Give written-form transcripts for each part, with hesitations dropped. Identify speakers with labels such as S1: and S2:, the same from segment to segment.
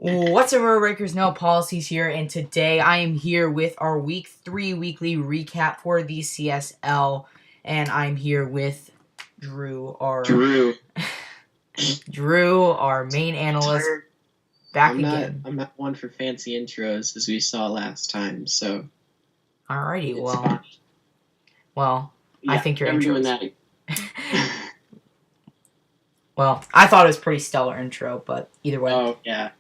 S1: What's up, Road Breakers? No Policies here, and today I am here with our Week 3 weekly recap for the CSL, and I'm here with Drew,
S2: Drew.
S1: our main analyst, back again.
S2: I'm not one for fancy intros, as we saw last time. So,
S1: Alrighty,
S2: it's fine.
S1: I think your
S2: never
S1: intro
S2: doing that.
S1: Well, I thought it was a pretty stellar intro, but either way.
S2: Oh yeah.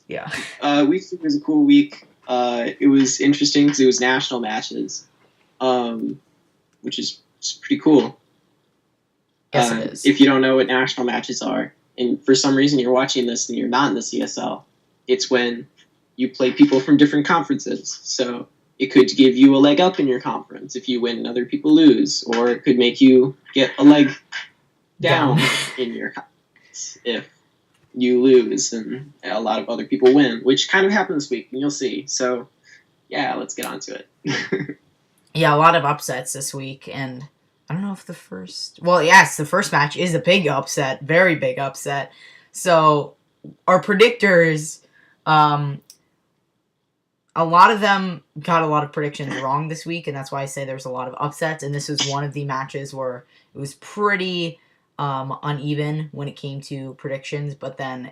S1: Yeah.
S2: Week 2 was a cool week. It was interesting because it was national matches, which is pretty cool.
S1: Yes, it is.
S2: If you don't know what national matches are, and for some reason you're watching this and you're not in the CSL, it's when you play people from different conferences. So it could give you a leg up in your conference if you win and other people lose, or it could make you get a leg down in your conference if you lose and a lot of other people win, which kind of happened this week, and you'll see. So, yeah, let's get on to it.
S1: Yeah, a lot of upsets this week, and I don't know if the first match is a big upset, very big upset. So, our predictors, a lot of them got a lot of predictions wrong this week, and that's why I say there's a lot of upsets, and this was one of the matches where it was pretty uneven when it came to predictions, but then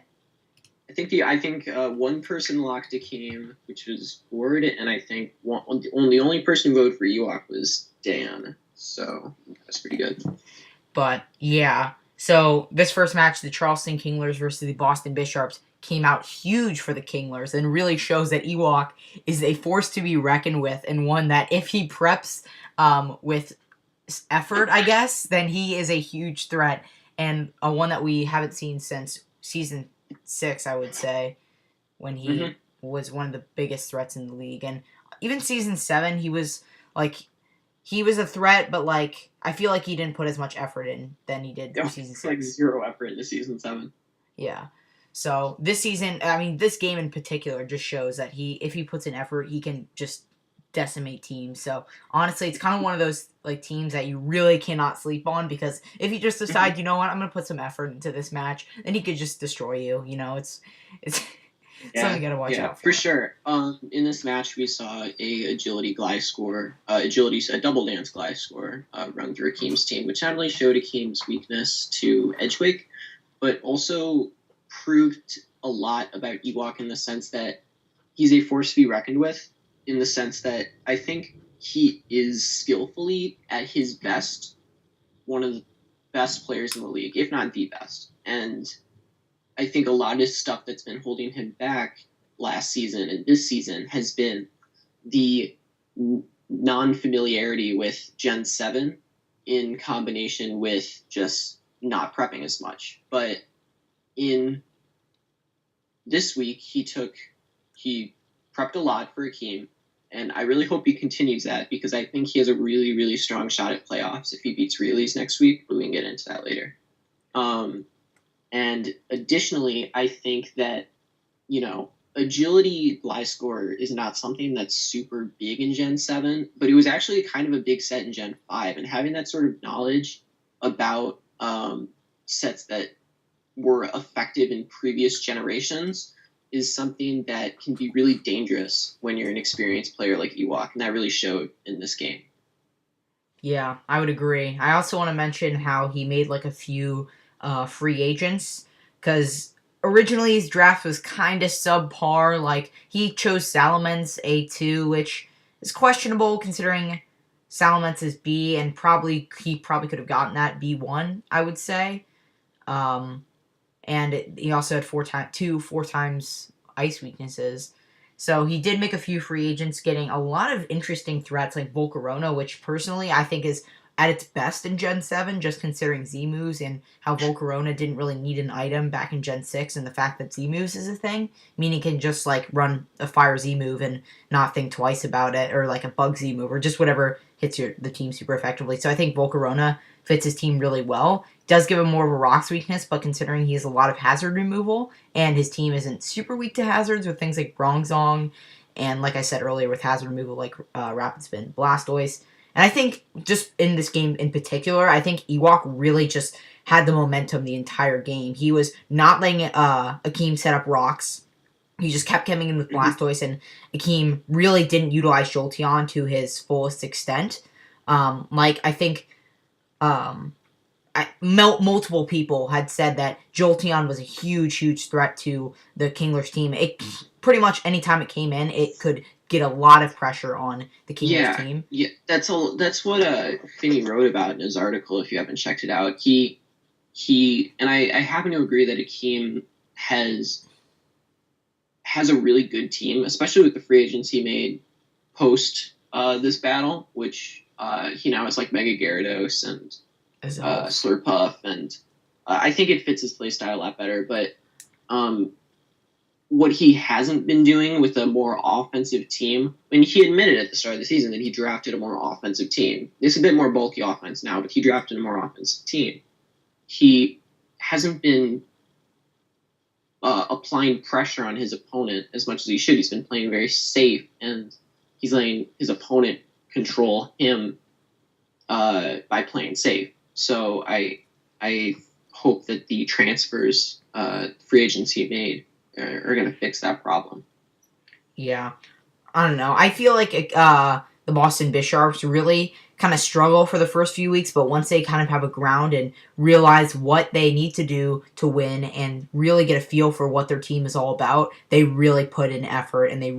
S2: I think one person locked a game, which was Ward, and I think the only person who voted for Ewok was Dan. So that's pretty good.
S1: But yeah, so this first match, the Charleston Kinglers versus the Boston Bishops, came out huge for the Kinglers and really shows that Ewok is a force to be reckoned with, and one that if he preps with effort, I guess, then he is a huge threat, and one that we haven't seen since season 6, I would say, when he was one of the biggest threats in the league. And even season 7, he was a threat, but I feel like he didn't put as much effort in than he did in season 6.
S2: Like 0 effort into season 7.
S1: Yeah. So this season, this game in particular just shows that if he puts in effort, he can just decimate teams. So honestly, it's kind of one of those teams that you really cannot sleep on, because if you just decide, you know what, I'm gonna put some effort into this match, then he could just destroy you. it's something you gotta watch out for.
S2: For sure. In this match, we saw a agility a double dance glide score run through Akeem's team, which not only showed Akeem's weakness to Edgewick, but also proved a lot about Ewok in the sense that he's a force to be reckoned with, in the sense that I think he is skillfully at his best one of the best players in the league, if not the best. And I think a lot of stuff that's been holding him back last season and this season has been the non-familiarity with Gen 7 in combination with just not prepping as much. But in this week, he prepped a lot for Akeem, and I really hope he continues that, because I think he has a really, really strong shot at playoffs if he beats Reilly's next week, but we can get into that later. And additionally, I think that, agility glide score is not something that's super big in Gen 7, but it was actually kind of a big set in Gen 5, and having that sort of knowledge about sets that were effective in previous generations is something that can be really dangerous when you're an experienced player like Ewok, and that really showed in this game.
S1: Yeah, I would agree. I also want to mention how he made a few free agents, because originally his draft was kind of subpar. He chose Salamence A2, which is questionable considering Salamence is B, and he probably could have gotten that B1, I would say. And he also had 2 4x ice weaknesses. So he did make a few free agents, getting a lot of interesting threats like Volcarona, which personally I think is at its best in Gen 7, just considering Z-moves and how Volcarona didn't really need an item back in Gen 6, and the fact that Z-moves is a thing, meaning he can just run a fire Z-move and not think twice about it, or a bug Z-move, or just whatever hits the team super effectively. So I think Volcarona fits his team really well. Does give him more of a rocks weakness, but considering he has a lot of hazard removal, and his team isn't super weak to hazards with things like Bronzong, and like I said earlier, with hazard removal like Rapid Spin, Blastoise, And I think just in this game in particular, I think Ewok really just had the momentum the entire game. He was not letting Akeem set up rocks. He just kept coming in with Blastoise, and Akeem really didn't utilize Jolteon to his fullest extent. I think multiple people had said that Jolteon was a huge threat to the Kingler's team. It pretty much anytime it came in, it could get a lot of pressure on the Kingler's team.
S2: Yeah, that's what Finney wrote about in his article. If you haven't checked it out, he and I happen to agree that Akeem has a really good team, especially with the free agents he made post this battle, which he now has like Mega Gyarados and Slurpuff, and I think it fits his playstyle a lot better. But what he hasn't been doing with a more offensive team, and he admitted at the start of the season that he drafted a more offensive team. It's a bit more bulky offense now, but he drafted a more offensive team. He hasn't been applying pressure on his opponent as much as he should. He's been playing very safe, and he's letting his opponent control him by playing safe. So I hope that the transfers free agency made are going to fix that problem.
S1: Yeah. I don't know. I feel like the Boston Bisharps really kind of struggle for the first few weeks, but once they kind of have a ground and realize what they need to do to win and really get a feel for what their team is all about, they really put in effort, and they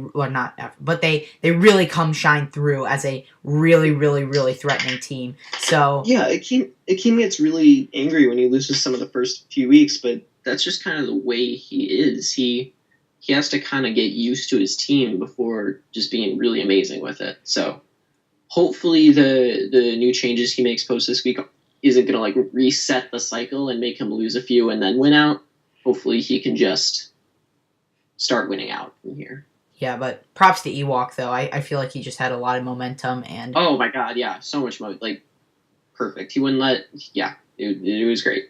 S1: really come shine through as a really threatening team. So
S2: yeah, Akeem gets really angry when he loses some of the first few weeks, but that's just kind of the way he is. He has to kind of get used to his team before just being really amazing with it. So hopefully the new changes he makes post this week isn't going to like reset the cycle and make him lose a few and then win out. Hopefully he can just start winning out from here.
S1: Yeah, but props to Ewok, though. I feel like he just had a lot of momentum. And
S2: oh my god, yeah, so much like perfect. He wouldn't let, yeah, it was great.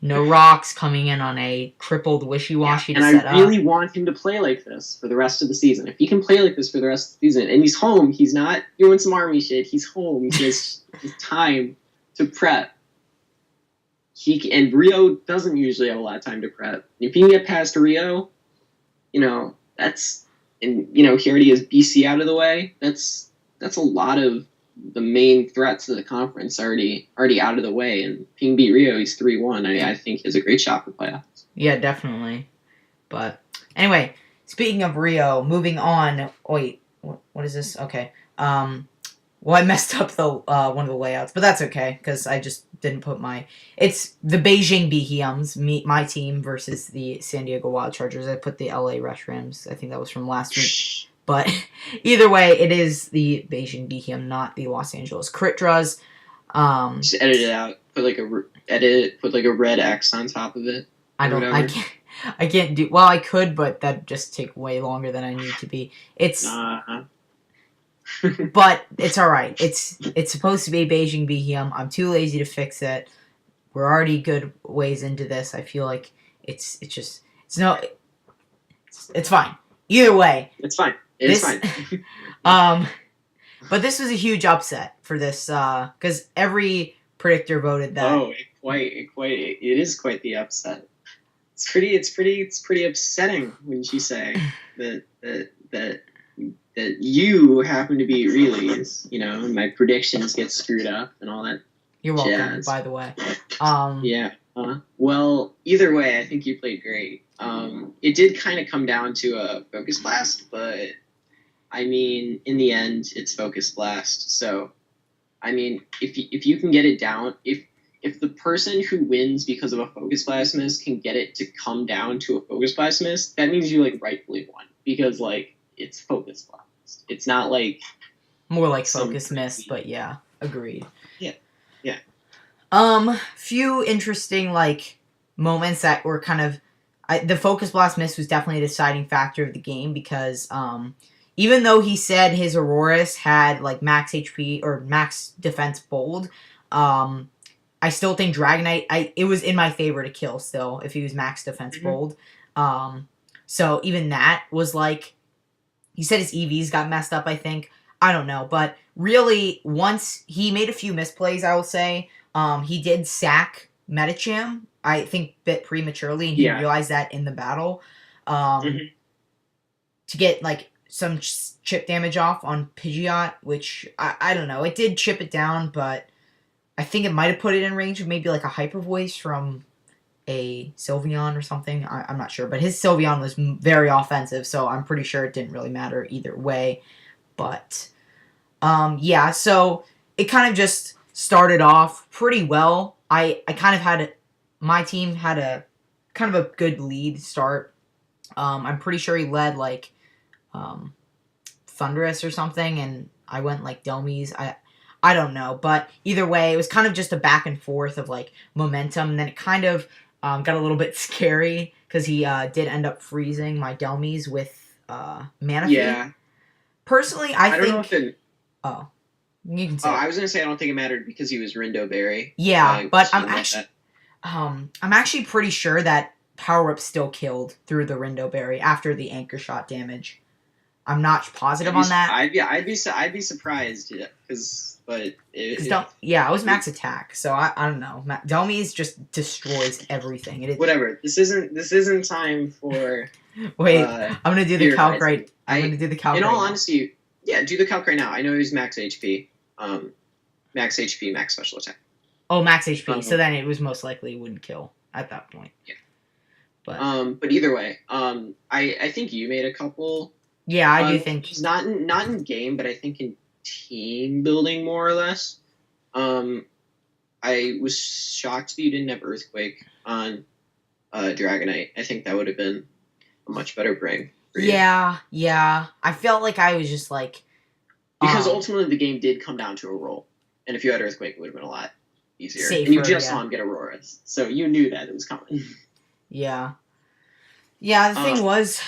S1: No rocks, coming in on a tripled wishy-washy to set up.
S2: And I really want him to play like this for the rest of the season. If he can play like this for the rest of the season, and he's home, he's not doing some army shit, he's home, he has time to prep. And Rio doesn't usually have a lot of time to prep. If he can get past Rio, he already has BC out of the way, that's a lot of the main threats of the conference already out of the way, and if he can beat Rio, he's 3-1. I think he has a great shot for playoffs.
S1: Yeah, definitely. But anyway, speaking of Rio, moving on. Wait, what is this? Okay. Well, I messed up the one of the layouts, but that's okay because I just didn't put it's the Beijing Behemoths, my team versus the San Diego Wild Chargers. I put the LA Rush Rams. I think that was from last week. But either way, it is the Beijing Behem, not the Los Angeles Crit Draws.
S2: Just edit it out. Put like a red X on top of it.
S1: I can't do. Well, I could, but that'd just take way longer than I need to be. But it's all right. It's supposed to be Beijing Behem. I'm too lazy to fix it. We're already good ways into this. I feel like it's fine. Either way,
S2: it's fine. It's fine.
S1: But this was a huge upset for this because every predictor voted that.
S2: Oh, it is quite the upset. It's pretty upsetting, wouldn't you say, that you happen to be Reelis, and my predictions get screwed up and all that.
S1: You're welcome,
S2: jazz.
S1: By the way.
S2: Yeah. Well, either way, I think you played great. It did kind of come down to a Focus Blast, but I mean, in the end, it's Focus Blast. So, I mean, if you can get it down, if the person who wins because of a Focus Blast miss can get it to come down to a Focus Blast miss, that means you rightfully won because it's Focus Blast. It's not
S1: more like Focus miss, but yeah, agreed.
S2: Yeah.
S1: Few interesting moments that were kind of the Focus Blast miss was definitely a deciding factor of the game because even though he said his Aurorus had max HP or max defense bold, I still think Dragonite it was in my favor to kill still if he was max defense bold. So even that was he said his EVs got messed up, I think. I don't know, but really, once he made a few misplays, I will say. He did sack Metacham, I think, a bit prematurely, and he
S2: Yeah.
S1: realized that in the battle. Um,
S2: Hmm.
S1: to get like some chip damage off on Pidgeot, which I don't know. It did chip it down, but I think it might have put it in range of maybe like a Hyper Voice from a Sylveon or something. I'm not sure, but his Sylveon was very offensive, so I'm pretty sure it didn't really matter either way. But yeah, so it kind of just started off pretty well. I kind of had my team had a kind of a good lead start. I'm pretty sure he led like um, Thunderous or something, and I went like Domies. I don't know, but either way, it was kind of just a back and forth of like momentum, and then it kind of got a little bit scary because he did end up freezing my Domies with Manaphy.
S2: Yeah.
S1: Personally,
S2: I don't know if it.
S1: Oh, you can
S2: Oh,
S1: say it.
S2: I was gonna say I don't think it mattered because he was Rindo Berry.
S1: Yeah, but
S2: That.
S1: I'm actually pretty sure that Power Up still killed through the Rindo Berry after the anchor shot damage. I'm not positive on that.
S2: I'd be surprised, yeah, but
S1: Yeah, it was max attack, so I don't know. Domies just destroys everything.
S2: Whatever. This isn't time for.
S1: Wait, I'm gonna do the calc right. I'm gonna do the calc.
S2: In
S1: all
S2: honesty, yeah, do the calc right now. I know he's max HP, max HP, max special attack.
S1: Oh, max HP. So then it was most likely wouldn't kill at that point.
S2: Yeah.
S1: But
S2: either way, I think you made a couple.
S1: Yeah, I do think
S2: he's not in game, but I think in team building more or less. I was shocked that you didn't have Earthquake on Dragonite. I think that would have been a much better bring. For you.
S1: Yeah. I felt like I was just like
S2: because ultimately the game did come down to a roll, and if you had Earthquake, it would have been a lot easier.
S1: Safer,
S2: and you just saw him get Auroras, so you knew that it was coming.
S1: Yeah. The thing was,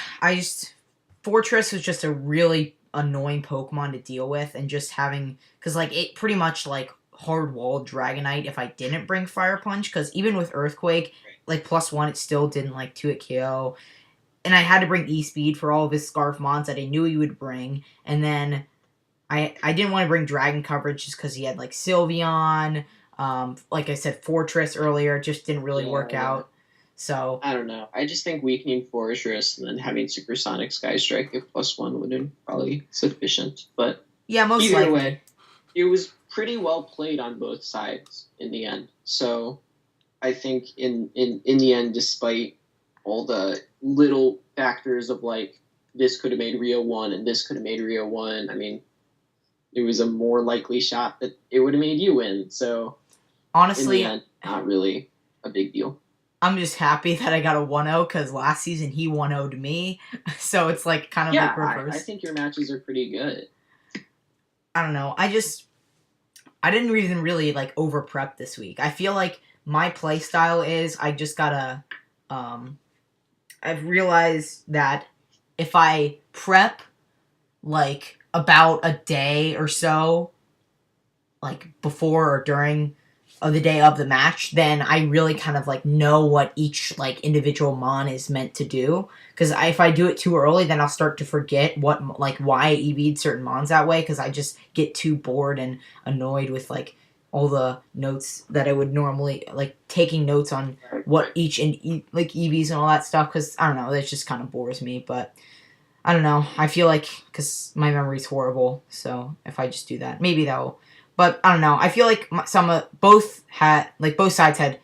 S1: Fortress was just a really annoying Pokemon to deal with, and just having because like it pretty much like hard walled Dragonite if I didn't bring Fire Punch, because even with Earthquake, like +1, it still didn't like 2-hit KO, and I had to bring E-Speed for all of his Scarf Mons that I knew he would bring, and then I didn't want to bring Dragon coverage just because he had like Sylveon, like I said, Fortress earlier just didn't really work out. So
S2: I don't know. I just think weakening Fortress and then having Supersonic Sky Strike at +1 would have been probably sufficient. But
S1: yeah, most
S2: either
S1: likely.
S2: way, it was pretty well played on both sides in the end. So I think in the end, despite all the little factors of like this could have made Rio 1 and this could have made Rio 1, I mean, it was a more likely shot that it would have made you win. So
S1: honestly,
S2: in the end, not really a big deal.
S1: I'm just happy that I got a 1-0 because last season he 1-0'd me. So it's like kind of like reverse.
S2: I think your matches are pretty good.
S1: I don't know. I didn't even really like over prep this week. I feel like my play style is I just gotta I've realized that if I prep like about a day or so, like before or during the day of the match, then I really kind of like know what each like individual mon is meant to do. Because if I do it too early, then I'll start to forget what like why I EV'd certain mons that way. Because I just get too bored and annoyed with like all the notes that I would normally like taking notes on what each like EVs and all that stuff. Because I don't know, that just kind of bores me. But I don't know. I feel like because my memory's horrible, so if I just do that, maybe that'll. But I don't know. I feel like both sides had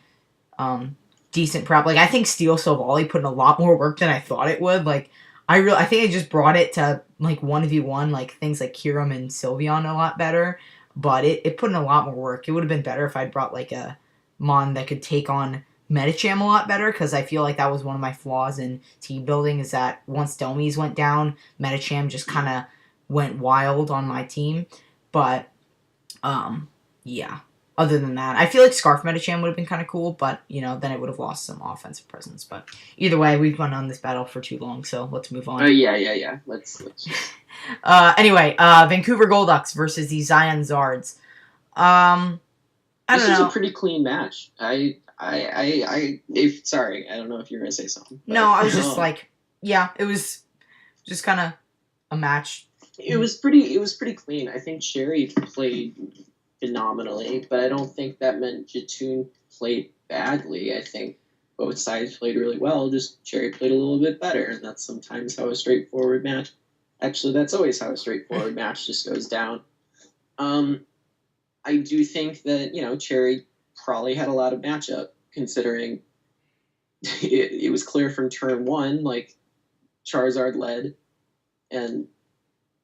S1: decent prep. Like I think Steel Silvally put in a lot more work than I thought it would. Like I think I just brought it to like 1v1 like things like Kyurem and Sylveon a lot better. But it put in a lot more work. It would have been better if I'd brought like a mon that could take on Metacham a lot better, because I feel like that was one of my flaws in team building, is that once Domies went down, Metacham just kind of went wild on my team. But yeah. Other than that, I feel like Scarf Metacham would have been kind of cool, but, you know, then it would have lost some offensive presence. But either way, we've gone on this battle for too long, so let's move on.
S2: Yeah. Let's
S1: anyway, Vancouver Golducks versus the Zion Zards.
S2: This was a pretty clean match. Sorry, I don't know if you're gonna say something.
S1: No, I was just like, yeah, it was just kind of a match
S2: It was pretty clean. I think Cherry played phenomenally, but I don't think that meant Jatoon played badly. I think both sides played really well. Just Cherry played a little bit better, and that's sometimes how a straightforward match. Actually, that's always how a straightforward match just goes down. Um, I do think that Cherry probably had a lot of matchup, considering it was clear from turn one, like Charizard led, and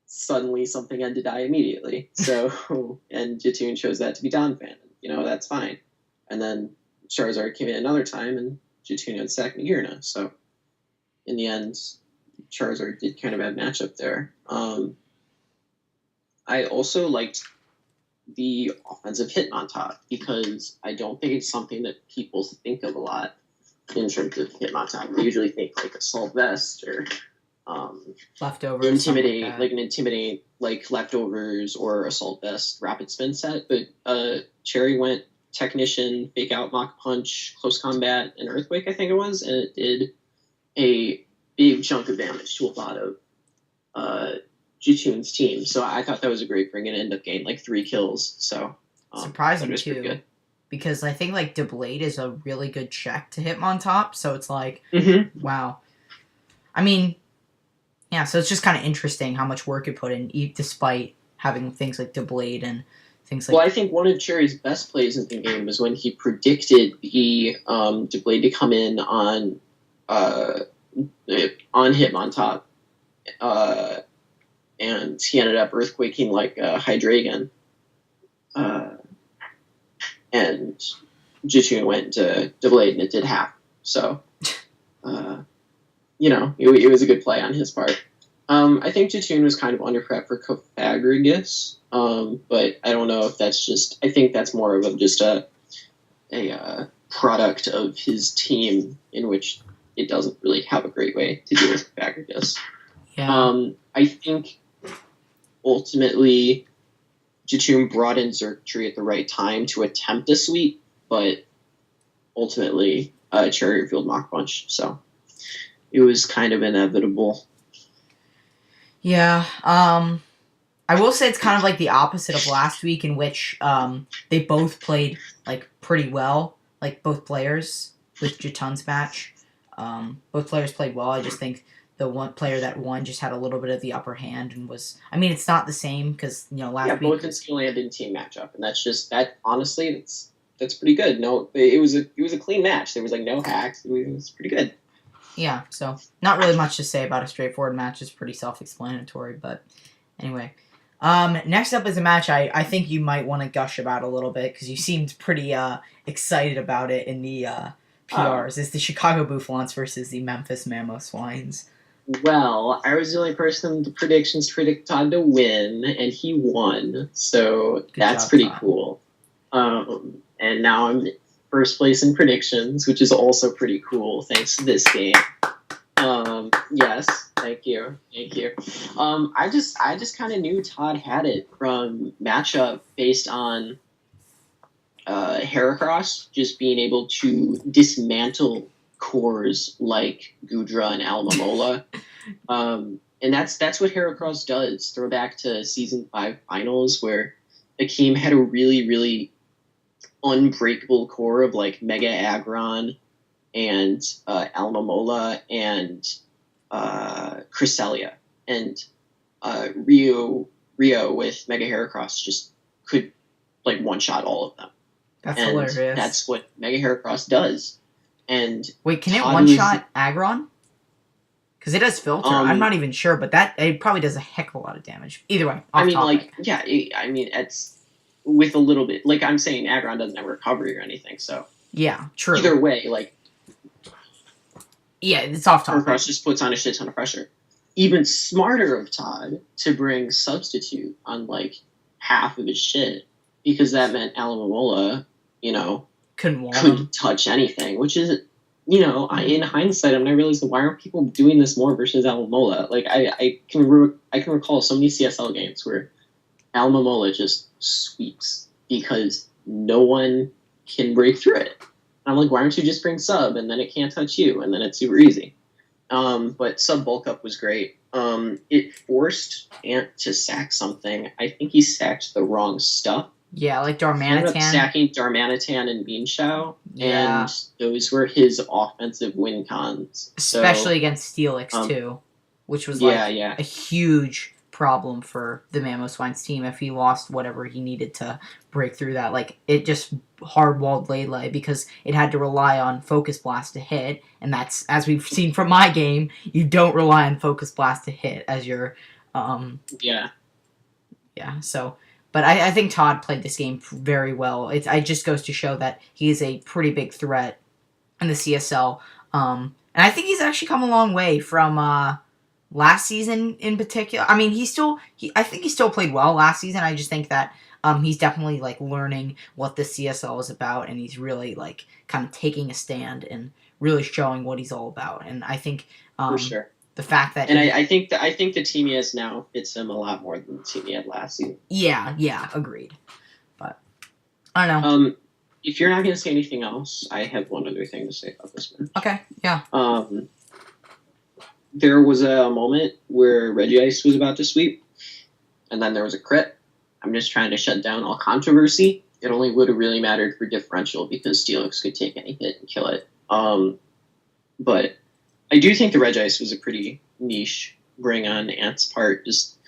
S2: suddenly something had to die immediately. So, and Jatoon chose that to be Donphan. That's fine. And then Charizard came in another time, and Jatoon had sacked Nagirna. So, in the end, Charizard did kind of have matchup there. I also liked the offensive Hitmontop because I don't think it's something that people think of a lot in terms of Hitmontop. They usually think like Assault Vest or
S1: Leftovers,
S2: intimidate, like an intimidate, like Leftovers or Assault Vest rapid spin set. But Cherry went Technician, Fake Out, Mach Punch, Close Combat, and Earthquake, I think it was, and it did a big chunk of damage to a lot of Jatoon's team. So I thought that was a great bring and end up getting like 3 kills. So
S1: surprising too, because I think like Deblade is a really good check to Hitmontop. So it's like, wow. I mean, yeah. So it's just kind of interesting how much work it put in, despite having things like Deblade and things like.
S2: Well, I think one of Cherry's best plays in the game was when he predicted the Deblade to come in on Hitmontop. And he ended up earthquaking like Hydreigon. And Jatoon went to Deblade and it did half. So, it was a good play on his part. I think Jatoon was kind of under prep for Cofagrigus, but I don't know if that's just. I think that's more of just a product of his team in which it doesn't really have a great way to deal with Cofagrigus.
S1: Yeah.
S2: I think ultimately Jatoon brought in Xurkitree at the right time to attempt a sweep, but ultimately Cherry revealed Mach Punch, so it was kind of inevitable.
S1: Yeah. I will say it's kind of like the opposite of last week, in which they both played like pretty well, like both players with Jatoon's match. Both players played well. I just think the one player that won just had a little bit of the upper hand and was. I mean, it's not the same because last week.
S2: Yeah, both in skill and in team matchup, and that's just that. Honestly, that's pretty good. No, it was a clean match. There was like no hacks. It was pretty good.
S1: Yeah, so not really much to say about a straightforward match. It's pretty self-explanatory, but anyway. Next up is a match I think you might want to gush about a little bit because you seemed pretty excited about it in the PRs. It's the Chicago Bouffalons versus the Memphis Mamoswines.
S2: Well, I was the only person in the predictions to predict Todd to win, and he won, so that's pretty cool. And now I'm first place in predictions, which is also pretty cool, thanks to this game. Yes, thank you. I just kind of knew Todd had it from matchup based on Heracross just being able to dismantle cores like Gudra and Almamola. And that's what Heracross does. Throw back to Season 5 Finals, where Akeem had a really, really unbreakable core of like Mega Aggron and Almamola and Cresselia. And Rio with Mega Heracross just could like one-shot all of them.
S1: That's hilarious.
S2: That's what Mega Heracross does. And
S1: wait, can it one-shot Aggron? Because it does filter. I'm not even sure, but it probably does a heck of a lot of damage. Either way, off topic.
S2: It's with a little bit. Like I'm saying, Aggron doesn't have recovery or anything, so
S1: yeah, true.
S2: Either way,
S1: it's off topic.
S2: Heracross just puts on a shit ton of pressure. Even smarter of Todd to bring Substitute on like half of his shit, because that meant Alamamola, couldn't touch anything, which is. In hindsight, I realized why aren't people doing this more versus Almamola? Like, I can recall so many CSL games where Almamola just sweeps because no one can break through it. And I'm like, why don't you just bring sub and then it can't touch you and then it's super easy? But sub bulk up was great. It forced Ant to sack something. I think he sacked the wrong stuff.
S1: Yeah, like
S2: He ended up
S1: Darmanitan.
S2: sacking Darmanitan and Beanshao,
S1: Yeah,
S2: and those were his offensive win cons.
S1: especially
S2: So,
S1: against Steelix
S2: um,
S1: too, which was
S2: yeah,
S1: like
S2: yeah,
S1: a huge problem for the Mamoswines team if he lost whatever he needed to break through that. Like it just hard-walled Lele because it had to rely on Focus Blast to hit, and that's, as we've seen from my game, you don't rely on Focus Blast to hit as your
S2: yeah,
S1: yeah. So, but I think Todd played this game very well. It just goes to show that he is a pretty big threat in the CSL. And I think he's actually come a long way from last season in particular. I mean, I think he still played well last season. I just think that he's definitely like learning what the CSL is about, and he's really like kind of taking a stand and really showing what he's all about. And I think
S2: for sure.
S1: the fact that
S2: And I think the team he has now fits him a lot more than the team he had last season.
S1: yeah, agreed. But I don't know.
S2: If you're not going to say anything else, I have one other thing to say about this match.
S1: Okay, yeah.
S2: There was a moment where Regice was about to sweep, and then there was a crit. I'm just trying to shut down all controversy. It only would have really mattered for differential because Steelix could take any hit and kill it. But I do think the Regice was a pretty niche bring on Ant's part. Just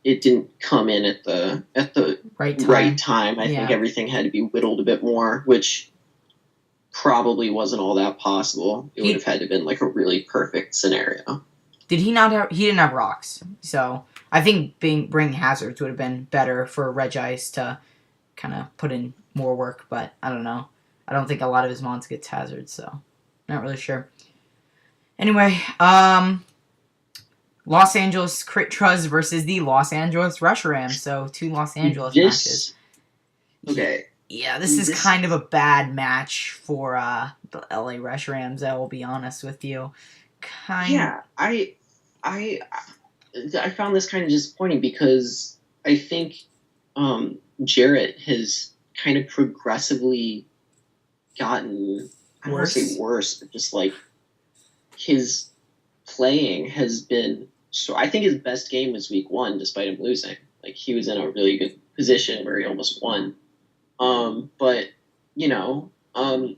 S2: it didn't come in at the right time. I think everything had to be whittled a bit more, which probably wasn't all that possible. It would have had to have been like a really perfect scenario.
S1: Did he not have? He didn't have rocks, so I think bringing hazards would have been better for Regice to kind of put in more work. But I don't know. I don't think a lot of his mons gets hazards, so not really sure. Anyway, Los Angeles Crit Truz versus the Los Angeles Rush Rams. So 2 Los Angeles matches.
S2: Okay.
S1: Yeah, this is kind of a bad match for the LA Rush Rams. I will be honest with you.
S2: I found this kind of disappointing because I think Jarrett has kind of progressively gotten, I don't want to say worse, but just like his playing has been. So I think his best game was week 1, despite him losing. Like he was in a really good position where he almost won. But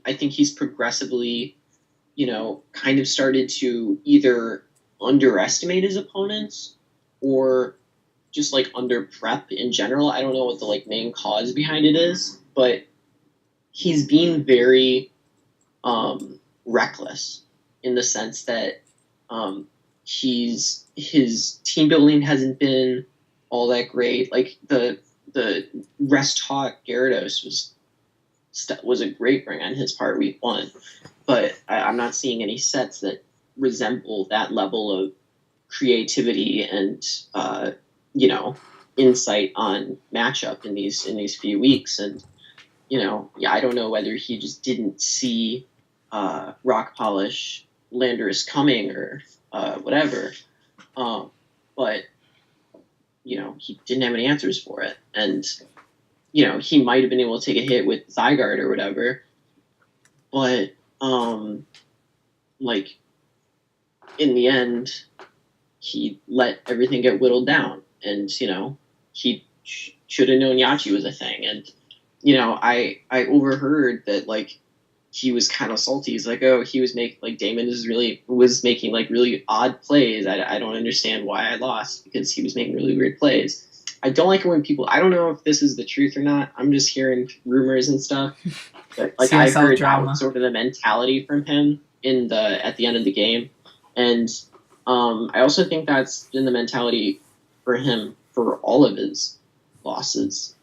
S2: I think he's progressively, kind of started to either underestimate his opponents or just like under prep in general. I don't know what the like main cause behind it is, but he's being very reckless in the sense that his team building hasn't been all that great. Like the rest talk Gyarados was a great bring on his part week 1, but I'm not seeing any sets that resemble that level of creativity and insight on matchup in these few weeks. And I don't know whether he just didn't see Rock Polish Landorus coming or whatever, but he didn't have any answers for it, and he might have been able to take a hit with Zygarde or whatever, but like in the end, he let everything get whittled down, and he should have known Yachi was a thing, and I overheard that like he was kind of salty. He's like, oh, he was making like Damon was making like really odd plays. I don't understand why I lost because he was making really weird plays. I don't like it when people. I don't know if this is the truth or not. I'm just hearing rumors and stuff. But like I heard that was sort of the mentality from him at the end of the game, and I also think that's been the mentality for him for all of his losses.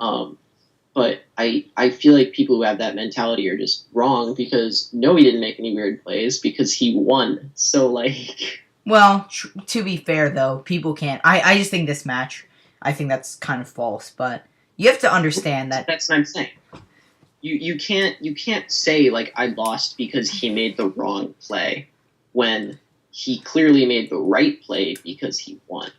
S2: But I feel like people who have that mentality are just wrong because no, he didn't make any weird plays because he won. So like,
S1: well, to be fair though, people can't. I just think this match, I think that's kind of false. But you have to understand that
S2: that's what I'm saying. You can't say like I lost because he made the wrong play when he clearly made the right play because he won.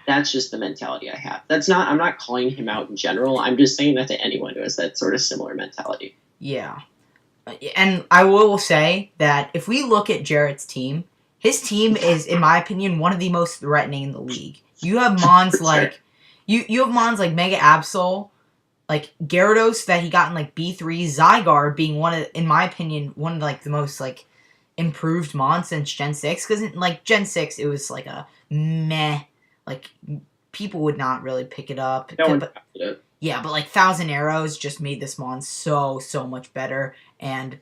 S2: That's just the mentality I have. I'm not calling him out in general. I'm just saying that to anyone who has that sort of similar mentality.
S1: Yeah. And I will say that if we look at Jarrett's team, his team is, in my opinion, one of the most threatening in the league. You have Mons like you have Mons like Mega Absol, like Gyarados that he got in like B3, Zygarde being one of, in my opinion, one of like the most like improved Mons since Gen 6. Because in like Gen 6 it was like a meh, like people would not really pick it up.
S2: No one
S1: But
S2: picked it up.
S1: yeah, but like Thousand Arrows just made this Mon so much better. And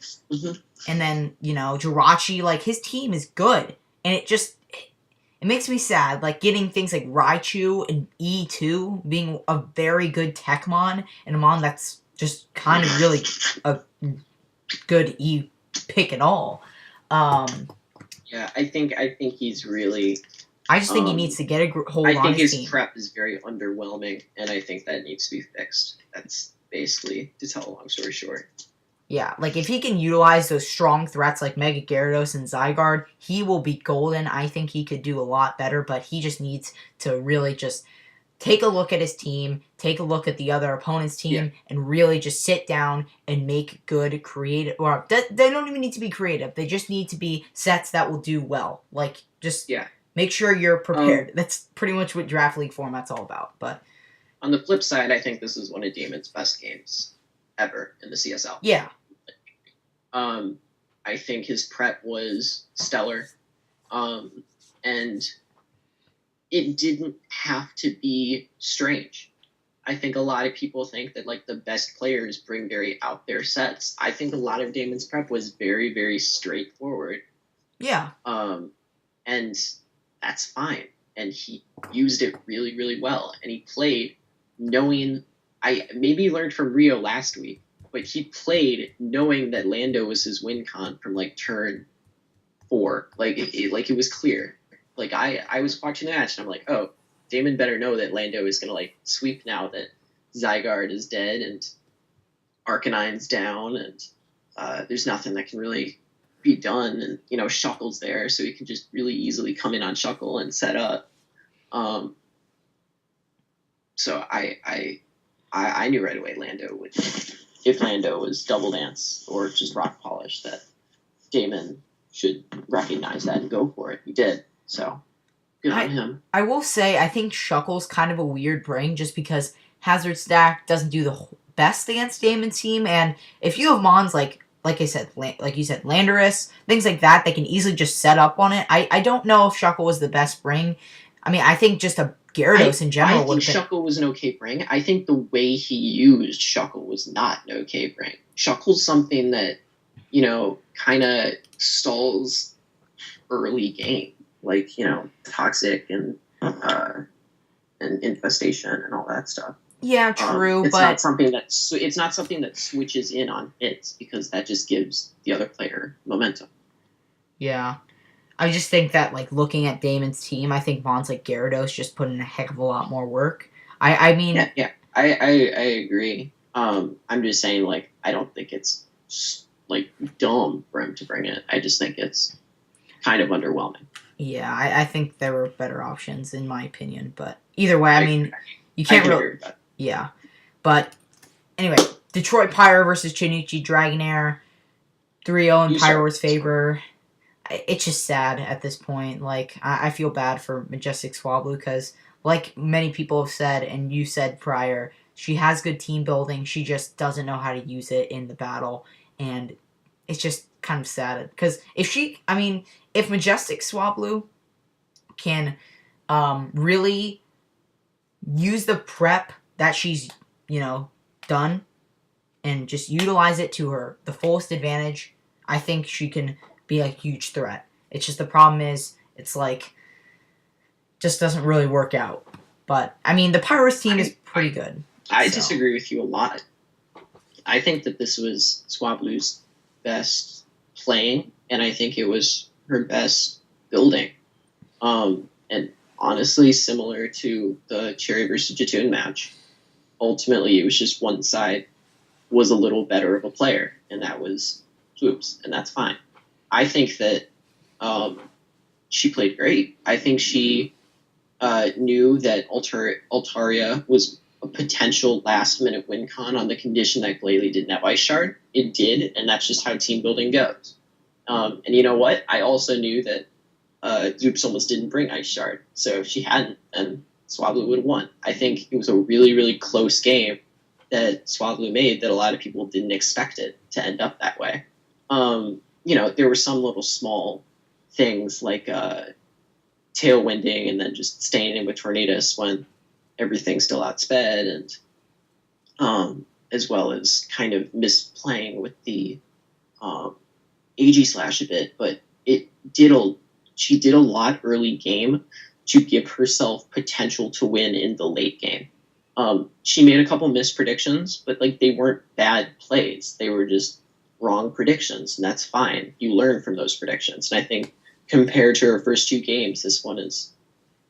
S1: then, you know, Jirachi, like his team is good. And it makes me sad, like getting things like Raichu and E2 being a very good Techmon and a Mon that's just kind of really a good E pick at all.
S2: Yeah, I think he's really.
S1: I just think he needs to get a hold
S2: I
S1: on
S2: think
S1: his
S2: his
S1: team.
S2: prep is very underwhelming, and I think that needs to be fixed. That's basically, to tell a long story short.
S1: Yeah, like if he can utilize those strong threats like Mega Gyarados and Zygarde, he will be golden. I think he could do a lot better, but he just needs to really just take a look at his team, take a look at the other opponent's team, and really just sit down and make good creative. Or they don't even need to be creative. They just need to be sets that will do well. Like just make sure you're prepared. That's pretty much what Draft League format's all about. But
S2: on the flip side, I think this is one of Damon's best games ever in the CSL.
S1: Yeah.
S2: I think his prep was stellar. And it didn't have to be strange. I think a lot of people think that like the best players bring very out there sets. I think a lot of Damon's prep was very, very straightforward.
S1: Yeah.
S2: And that's fine. And he used it really, really well. And he played knowing, I maybe learned from Rio last week, but he played knowing that Lando was his win con from like turn 4. Like it was clear. Like I was watching the match and I'm like, oh, Damon better know that Lando is gonna like sweep now that Zygarde is dead and Arcanine's down and there's nothing that can really be done, and you know Shuckle's there, so he can just really easily come in on Shuckle and set up. So I knew right away Lando would, if Lando was Double Dance or just Rock Polish, that Damon should recognize that and go for it. He did, so good on him.
S1: I will say I think Shuckle's kind of a weird bring just because Hazard Stack doesn't do the best against Damon's team, and if you have Mons like I said, like you said, Landorus, things like that, they can easily just set up on it. I don't know if Shuckle was the best bring. I mean, I think just a Gyarados in general
S2: would have been... Shuckle was an okay bring. I think the way he used Shuckle was not an okay bring. Shuckle's something that, you know, kind of stalls early game. Like, you know, Toxic and Infestation and all that stuff.
S1: Yeah, true,
S2: it's
S1: but
S2: not something that switches in on hits because that just gives the other player momentum.
S1: Yeah, I just think that like looking at Damon's team, I think Mons like Gyarados just put in a heck of a lot more work. I mean,
S2: I agree. I'm just saying, like, I don't think it's like dumb for him to bring it. I just think it's kind of underwhelming.
S1: Yeah, I think there were better options in my opinion, but either way, I mean, you can't really. Yeah, but anyway, Detroit Pyro versus Chinichi Dragonair, 3-0 in Pyro's favor. It's just sad at this point. Like, I feel bad for Majestic Swablu because, like many people have said, and you said prior, she has good team building. She just doesn't know how to use it in the battle, and it's just kind of sad because if Majestic Swablu can really use the prep that she's, you know, done and just utilize it to the fullest advantage, I think she can be a huge threat. It's just the problem is it's like just doesn't really work out. But I mean the Pyros team is pretty good.
S2: I disagree with you a lot. I think that this was Swablu's best playing, and I think it was her best building. And honestly, similar to the Cherry versus Jatoon match, ultimately it was just one side was a little better of a player, and that was Swoops, and that's fine. I think that she played great. I think she knew that Altaria was a potential last-minute win con on the condition that Glalie didn't have Ice Shard. It did, and that's just how team building goes. And you know what? I also knew that Zoops almost didn't bring Ice Shard. So if she hadn't, then Swablu would have won. I think it was a really, really close game that Swablu made that a lot of people didn't expect it to end up that way. There were some little small things like tailwinding and then just staying in with Tornadus when everything's still outsped, and as well as kind of misplaying with the AG slash a bit, but she did a lot early game to give herself potential to win in the late game. She made a couple missed predictions, but they weren't bad plays. They were just wrong predictions, and that's fine. You learn from those predictions, and I think compared to her first 2 games, this one is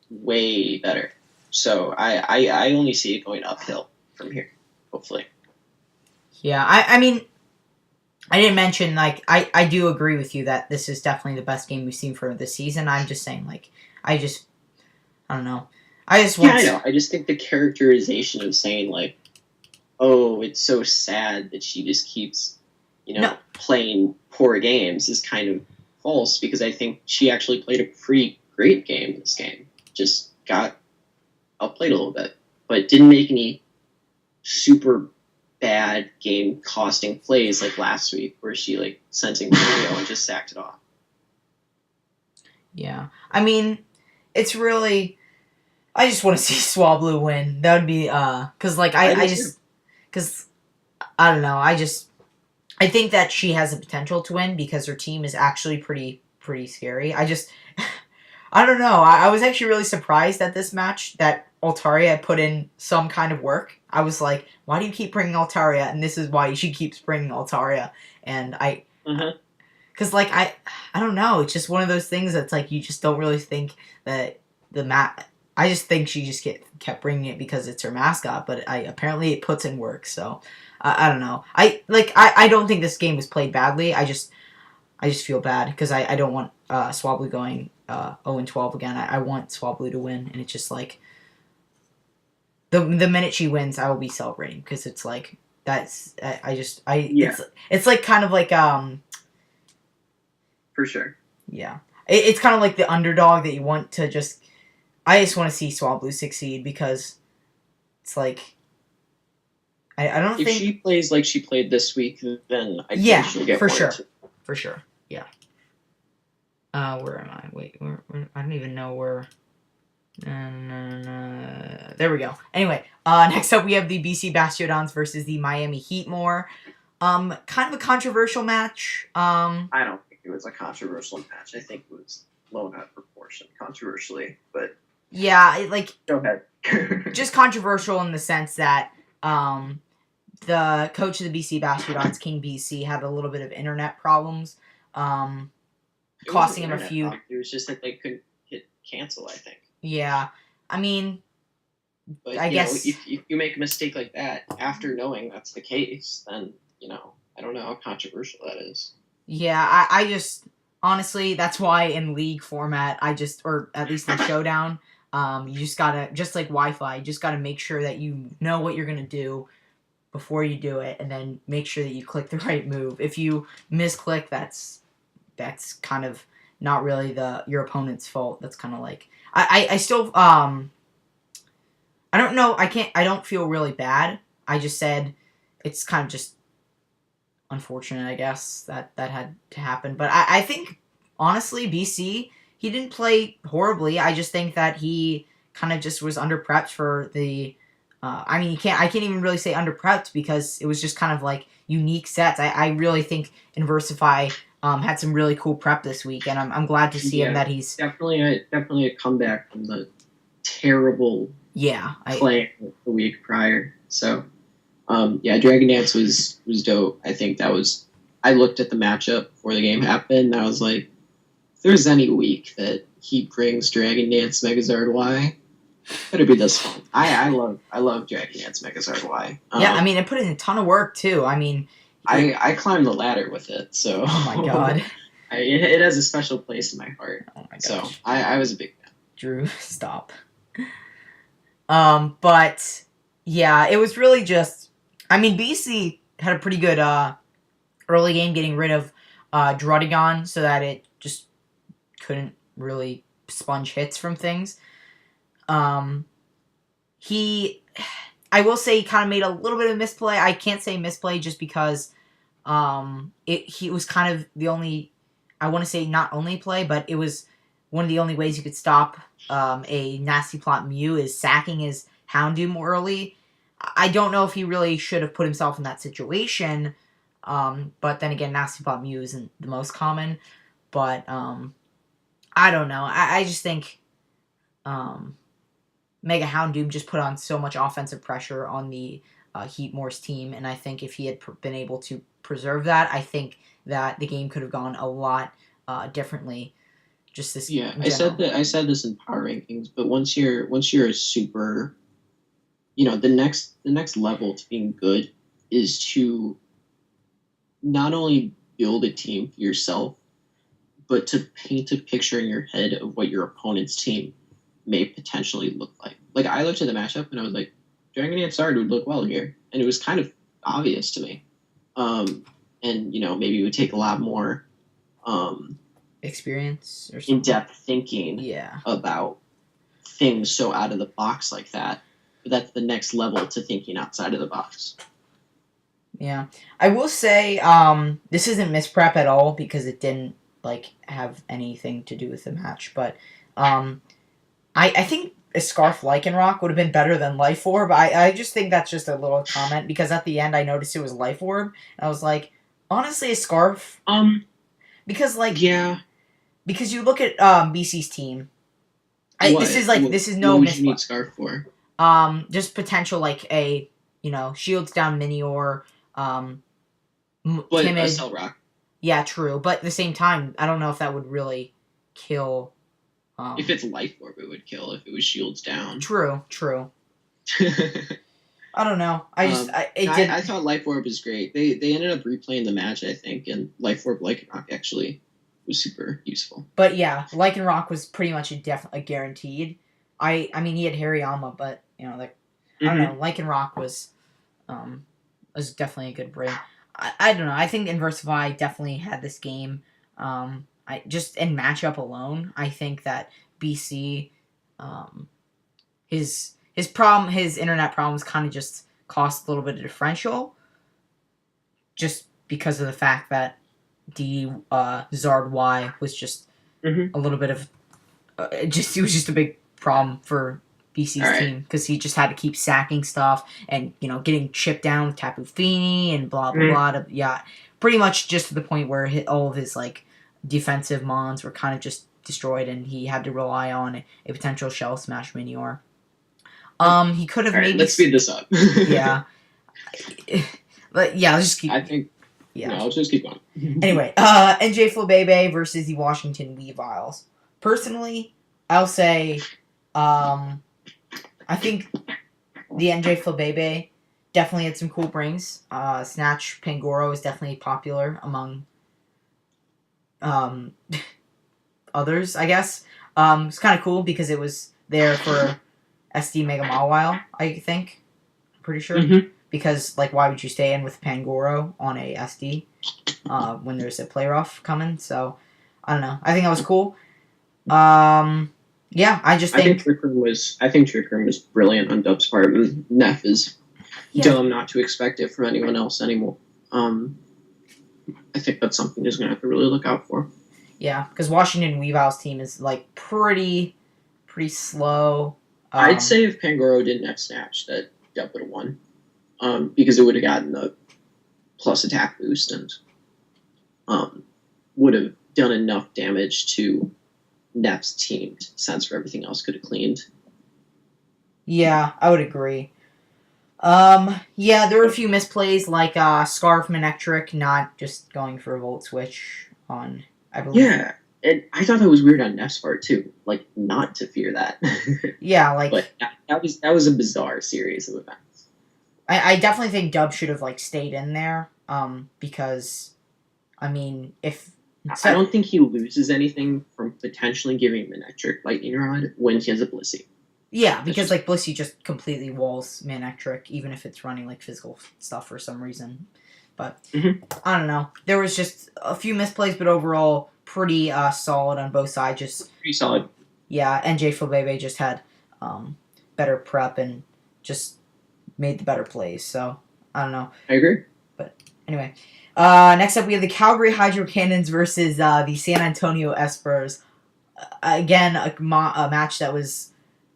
S2: way better. So I only see it going uphill from here, hopefully.
S1: Yeah, I mean, I didn't mention, I do agree with you that this is definitely the best game we've seen for this season. I'm just saying, I don't know. I know.
S2: I just think the characterization of saying, oh, it's so sad that she just keeps, playing poor games is kind of false, because I think she actually played a pretty great game this game. Just got outplayed a little bit, but didn't make any super bad game costing plays like last week where she sent in Mario and just sacked it off.
S1: Yeah. I mean, it's really, I just want to see Swablu win. That would be, cause I don't know, I think that she has the potential to win because her team is actually pretty scary. I don't know. I was actually really surprised at this match that Altaria had put in some kind of work. I was like, why do you keep bringing Altaria? And this is why she keeps bringing Altaria. And because I don't know. It's just one of those things that's you just don't really think that the I just think she just kept bringing it because it's her mascot. But apparently it puts in work. So I don't know. I don't think this game was played badly. I just feel bad because I don't want Swablu going 0-12 again. I want Swablu to win, and it's just the minute she wins, I will be celebrating because it's that's it's kind of
S2: for sure.
S1: Yeah, it's kind of the underdog that you want to just. I just want to see Swablu succeed because it's I don't think
S2: if she plays like she played this week, then I think she'll get
S1: for sure. Yeah. Where am I? Wait, where I don't even know where. There we go. Anyway, next up we have the BC Bastiodons versus the Miami Heat. Kind of a controversial match.
S2: I don't think it was a controversial match. I think it was blown out of proportion controversially, but
S1: yeah,
S2: go ahead.
S1: Just controversial in the sense that the coach of the BC Bastiodons, King BC, had a little bit of internet problems, costing him a few.
S2: It was just that they couldn't hit cancel, I think.
S1: Yeah, I mean,
S2: but
S1: I guess
S2: if you make a mistake like that after knowing that's the case, then I don't know how controversial that is.
S1: Yeah, I just honestly, that's why in league format, or at least in Showdown, you just gotta, just like Wi-Fi, you just gotta make sure that you know what you're gonna do before you do it, and then make sure that you click the right move. If you misclick, that's kind of not really your opponent's fault. That's kind of I still I don't know. I don't feel really bad. I just said it's kind of just unfortunate, I guess, that had to happen. But I think honestly, BC, he didn't play horribly. I just think that he kind of just was under prepped for the. I mean, I can't even really say under prepped because it was just kind of unique sets. I really think Inversify had some really cool prep this week, and I'm glad to see him that he's
S2: definitely a comeback from the terrible play the week prior. So Dragon Dance was dope. I think I looked at the matchup before the game happened, and I was like, if there's any week that he brings Dragon Dance Megazard Y, better be this one. I love Dragon Dance Megazard Y.
S1: I mean, it put in a ton of work too. I mean,
S2: I climbed the ladder with it, so
S1: oh my god,
S2: it has a special place in my heart.
S1: Oh my gosh.
S2: So I was a big fan.
S1: Drew, stop. But yeah, it was really just. I mean, BC had a pretty good early game, getting rid of Drudigon so that it just couldn't really sponge hits from things. He, I will say, he kind of made a little bit of misplay. I can't say misplay just because he was kind of the only, I want to say not only play, but it was one of the only ways you could stop a Nasty Plot Mew is sacking his Houndoom early. I don't know if he really should have put himself in that situation, but then again, Nasty Plot Mew isn't the most common. But I don't know. I just think Mega Houndoom just put on so much offensive pressure on the Heat Morse team, and I think if he had been able to preserve that, I think that the game could have gone a lot differently. Just this.
S2: Yeah, I said this in power rankings, but once you're a super, the next level to being good is to not only build a team for yourself, but to paint a picture in your head of what your opponent's team may potentially look like. Like, I looked at the matchup and I was like, Dragon Dance Zard would look well here, and it was kind of obvious to me. And maybe it would take a lot more
S1: experience or something.
S2: In-depth thinking about things so out of the box like that. But that's the next level to thinking outside of the box.
S1: Yeah. I will say this isn't misprep at all because it didn't have anything to do with the match, but I think a Scarf Lycanroc would have been better than Life Orb. I just think that's just a little comment because at the end I noticed it was Life Orb and I was like, honestly, a Scarf because because you look at BC's team. This is no
S2: what would you need Scarf for?
S1: Just potential a shields down Minior, timid.
S2: A Cell Rock.
S1: Yeah, true. But at the same time, I don't know if that would really kill.
S2: If it's Life Orb, it would kill. If it was shields down.
S1: True. I don't know. I
S2: thought Life Orb was great. They ended up replaying the match, I think, and Life Orb Lycanroc actually was super useful.
S1: But yeah, Lycanroc was pretty much a guaranteed. I mean, he had Hariyama, but I don't know. Lycanroc was definitely a good break. I don't know. I think Inversify definitely had this game. I just in matchup alone, I think that BC, his internet problems kind of just cost a little bit of differential, just because of the fact that the Zard Y was just a little bit of it was just a big problem for BC's team because he just had to keep sacking stuff and getting chipped down with Tapu Fini and blah blah blah. Yeah, pretty much just to the point where all of his defensive mons were kind of just destroyed and he had to rely on a potential Shell Smash Minior. He could have maybe.
S2: Let's speed this up.
S1: Yeah, but yeah, let's just keep.
S2: I think. Yeah, no, let's just keep going.
S1: Anyway, NJ Flabebe versus the Washington Weaviles. Personally, I'll say, I think the NJ Flabebe definitely had some cool brings. Snatch Pangoro is definitely popular among others, I guess. It's kind of cool because it was there for SD Mega Mawile, I think. I'm pretty sure. Because, why would you stay in with Pangoro on a SD when there's a play rough coming? So, I don't know. I think that was cool. Yeah, I think
S2: Trick Room was brilliant on Dub's part, and Neff is dumb not to expect it from anyone else anymore. I think that's something he's going to have to really look out for.
S1: Yeah, because Washington Weavile's team is, pretty slow.
S2: I'd say if Pangoro didn't have Snatch, that Dub would have won. Because it would have gotten the plus attack boost and would have done enough damage to Neff's team to sense for everything else could have cleaned.
S1: Yeah, I would agree. Yeah, there were a few misplays like Scarf Manectric not just going for a Volt Switch on, I believe.
S2: Yeah, and I thought that was weird on Neff's part too, not to fear that.
S1: Yeah,
S2: but that was a bizarre series of events.
S1: I definitely think Dub should have stayed in there, because, I mean, if
S2: I don't think he loses anything from potentially giving Manectric Lightning Rod when he has a Blissey.
S1: Yeah, because Blissey just completely walls Manectric, even if it's running physical stuff for some reason. But I don't know. There was just a few misplays, but overall, pretty solid on both sides. Just
S2: Pretty solid.
S1: yeah, NJ Flabebe just had better prep and just made the better plays. So I don't know.
S2: I agree.
S1: But anyway, next up we have the Calgary Hydro Cannons versus the San Antonio Espers. Again, a match that was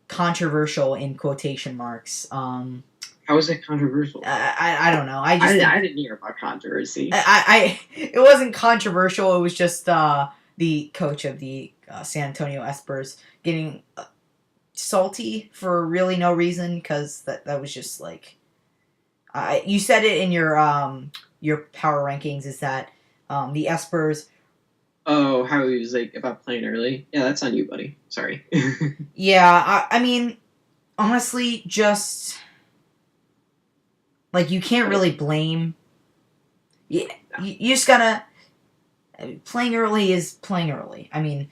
S1: controversial in quotation marks.
S2: How is it controversial?
S1: I don't know. I
S2: didn't hear about controversy.
S1: It wasn't controversial. It was just the coach of the San Antonio Espers getting salty for really no reason, because that was just like you said it in your power rankings, is that the Espers.
S2: Oh, how he was like about playing early. Yeah, that's on you, buddy. Sorry.
S1: Yeah, I mean, honestly, just like you can't really blame. You just gotta. Playing early is playing early. I mean,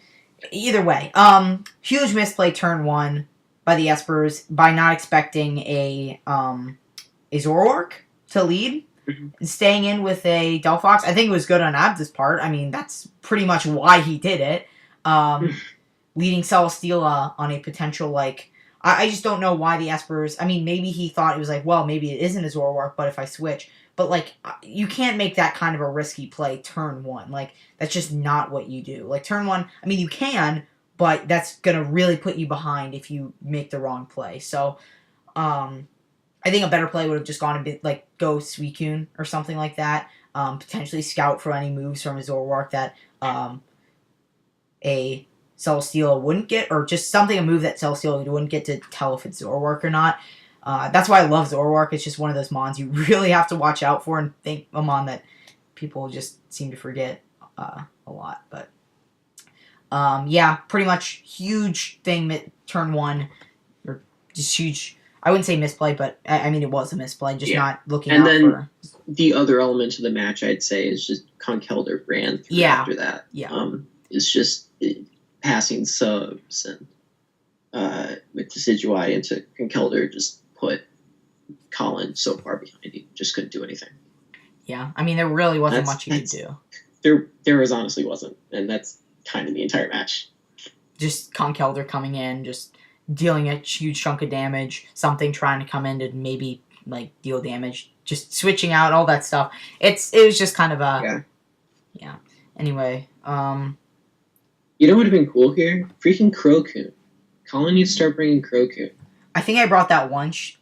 S1: either way. Huge misplay turn 1 by the Espers by not expecting a Zoroark to lead and staying in with a Delphox. I think it was good on Abda's part. I mean, that's pretty much why he did it. Leading Celesteela on a potential, like... I just don't know why the Espers... I mean, maybe he thought it was like, well, maybe it isn't a Zoroark, but if I switch... But, like, you can't make that kind of a risky play turn 1. Like, that's just not what you do. Like, turn 1, I mean, you can, but that's going to really put you behind if you make the wrong play. So, I think a better play would have just gone a bit, like, go Suicune or something like that. Potentially scout for any moves from his Zoroark that a Celesteela wouldn't get, or just a move that Celesteela wouldn't get to tell if it's Zoroark or not. That's why I love Zoroark. It's just one of those mons you really have to watch out for, and think a mon that people just seem to forget a lot. But yeah, pretty much huge thing turn 1, or just huge. I wouldn't say misplay, but I mean it was a misplay. Just not looking out for. And then
S2: the other element of the match, I'd say, is just Conkeldurr ran through after that.
S1: Yeah.
S2: It's just passing subs and with Decidueye into Conkeldurr just put Colin so far behind, he just couldn't do anything.
S1: Yeah, I mean, there really wasn't much he could
S2: do. There honestly wasn't, and that's kind of the entire match.
S1: Just Conkeldurr coming in, just dealing a huge chunk of damage, something trying to come in to maybe, like, deal damage, just switching out, all that stuff. It was just kind of a... Yeah. Anyway,
S2: You know what would have been cool here? Freaking Crocoon. Colin needs to start bringing Crocoon.
S1: I think I brought that once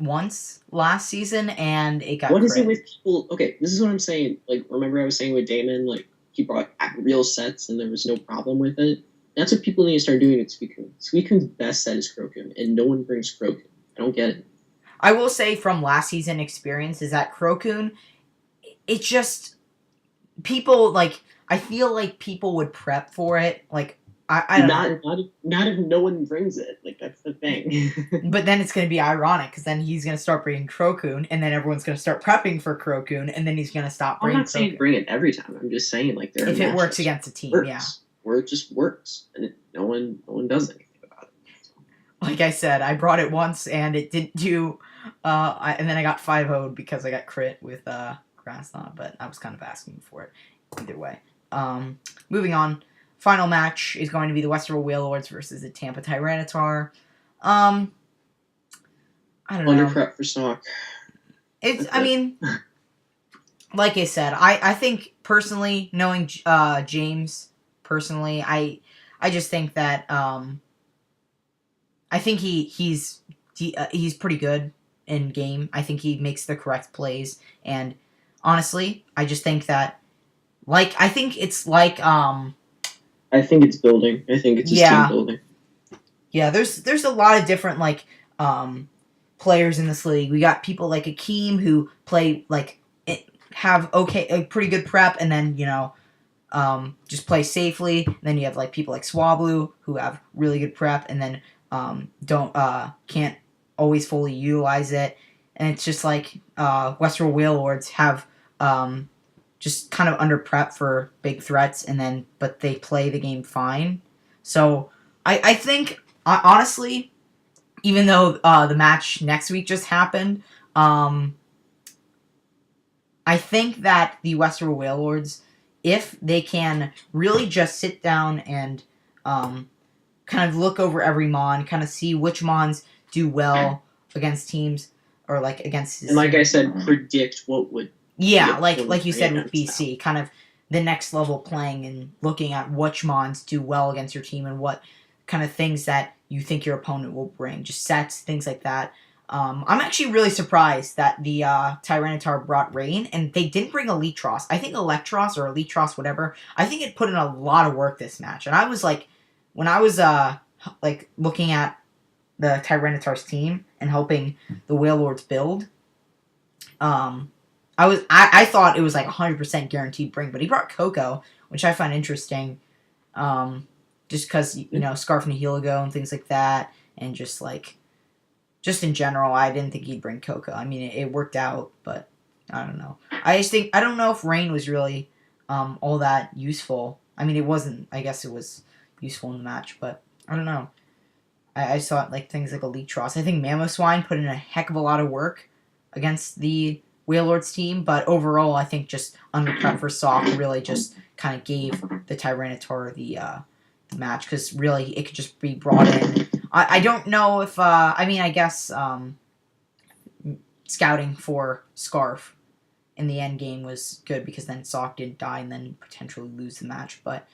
S1: last season, and it got.
S2: What is it with people? Okay, this is what I'm saying. Like, remember I was saying with Damon, like, he brought real sets and there was no problem with it. That's what people need to start doing with Suicune. Suicune's best set is Crocoon, and no one brings Crocoon. I don't get it.
S1: I will say from last season experience is that Crocoon, it just people like. I feel like people would prep for it, like. I don't know.
S2: Not if no one brings it. Like, that's the thing.
S1: But then it's going to be ironic, because then he's going to start bringing Crocoon, and then everyone's going to start prepping for Crocoon, and then he's going to stop bringing Crocoon. I'm not saying
S2: bring it every time. I'm just saying, like,
S1: if it works against a team, yeah.
S2: Where it just works, and no one does anything about it.
S1: Like I said, I brought it once, and it didn't do... and then I got 5-0'd because I got crit with Grass Knot, but I was kind of asking for it either way. Moving on. Final match is going to be the Western Wailords versus the Tampa Tyranitar. I don't know.
S2: Under prep for stock.
S1: I mean, like I said, I think personally, knowing James personally, I just think that I think he's pretty good in game. I think he makes the correct plays, and honestly, I just think that I think it's like
S2: I think it's building. I think it's just team building.
S1: Yeah, there's a lot of different players in this league. We got people like Akeem who play have a pretty good prep, and then just play safely. And then you have people like Swablu who have really good prep, and then can't always fully utilize it. And it's just Western Wailords have just kind of under prep for big threats, but they play the game fine. So I think honestly, even though the match next week just happened, I think that the Western Wailords if they can really just sit down and kind of look over every mon, kind of see which mons do well against teams or like against his
S2: And like
S1: team.
S2: I said, predict what would
S1: Yeah,
S2: be a
S1: like you said with
S2: against
S1: BC, kind of the next level playing and looking at which mons do well against your team and what kind of things that you think your opponent will bring, just sets, things like that. I'm actually really surprised that the Tyranitar brought Rain, and they didn't bring Electros. I think Electros or Electros, whatever, I think it put in a lot of work this match. And I was like, when I was like looking at the Tyranitar's team and helping the Whale Lords build, I thought it was like 100% guaranteed bring, but he brought Coco, which I find interesting, just because you know Scarf and Heligo and things like that, and just in general, I didn't think he'd bring Coco. I mean, it worked out, but I don't know. I don't know if Rain was really all that useful. I mean, it wasn't. I guess it was useful in the match, but I don't know. I saw it like things like Electros. I think Mamoswine put in a heck of a lot of work against the Whale Lords team, but overall, I think just undercut for Sock really just kind of gave the Tyranitar the match, because really it could just be brought in. I don't know if I mean, I guess scouting for Scarf in the end game was good, because then Sock didn't die and then potentially lose the match, but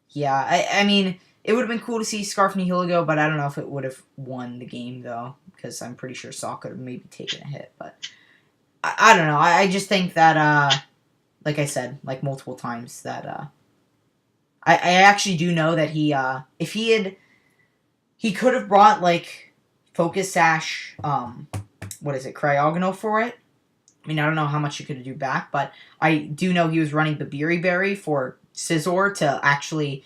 S1: yeah, I mean, it would have been cool to see Scarf and Heligo, but I don't know if it would have won the game, though, because I'm pretty sure Sock could have maybe taken a hit, but I don't know. I just think that, like I said, like multiple times, that I actually do know that he, if he could have brought, like, Focus Sash, what is it, Cryogonal for it? I mean, I don't know how much he could do back, but I do know he was running Babiri Berry for Scizor to actually,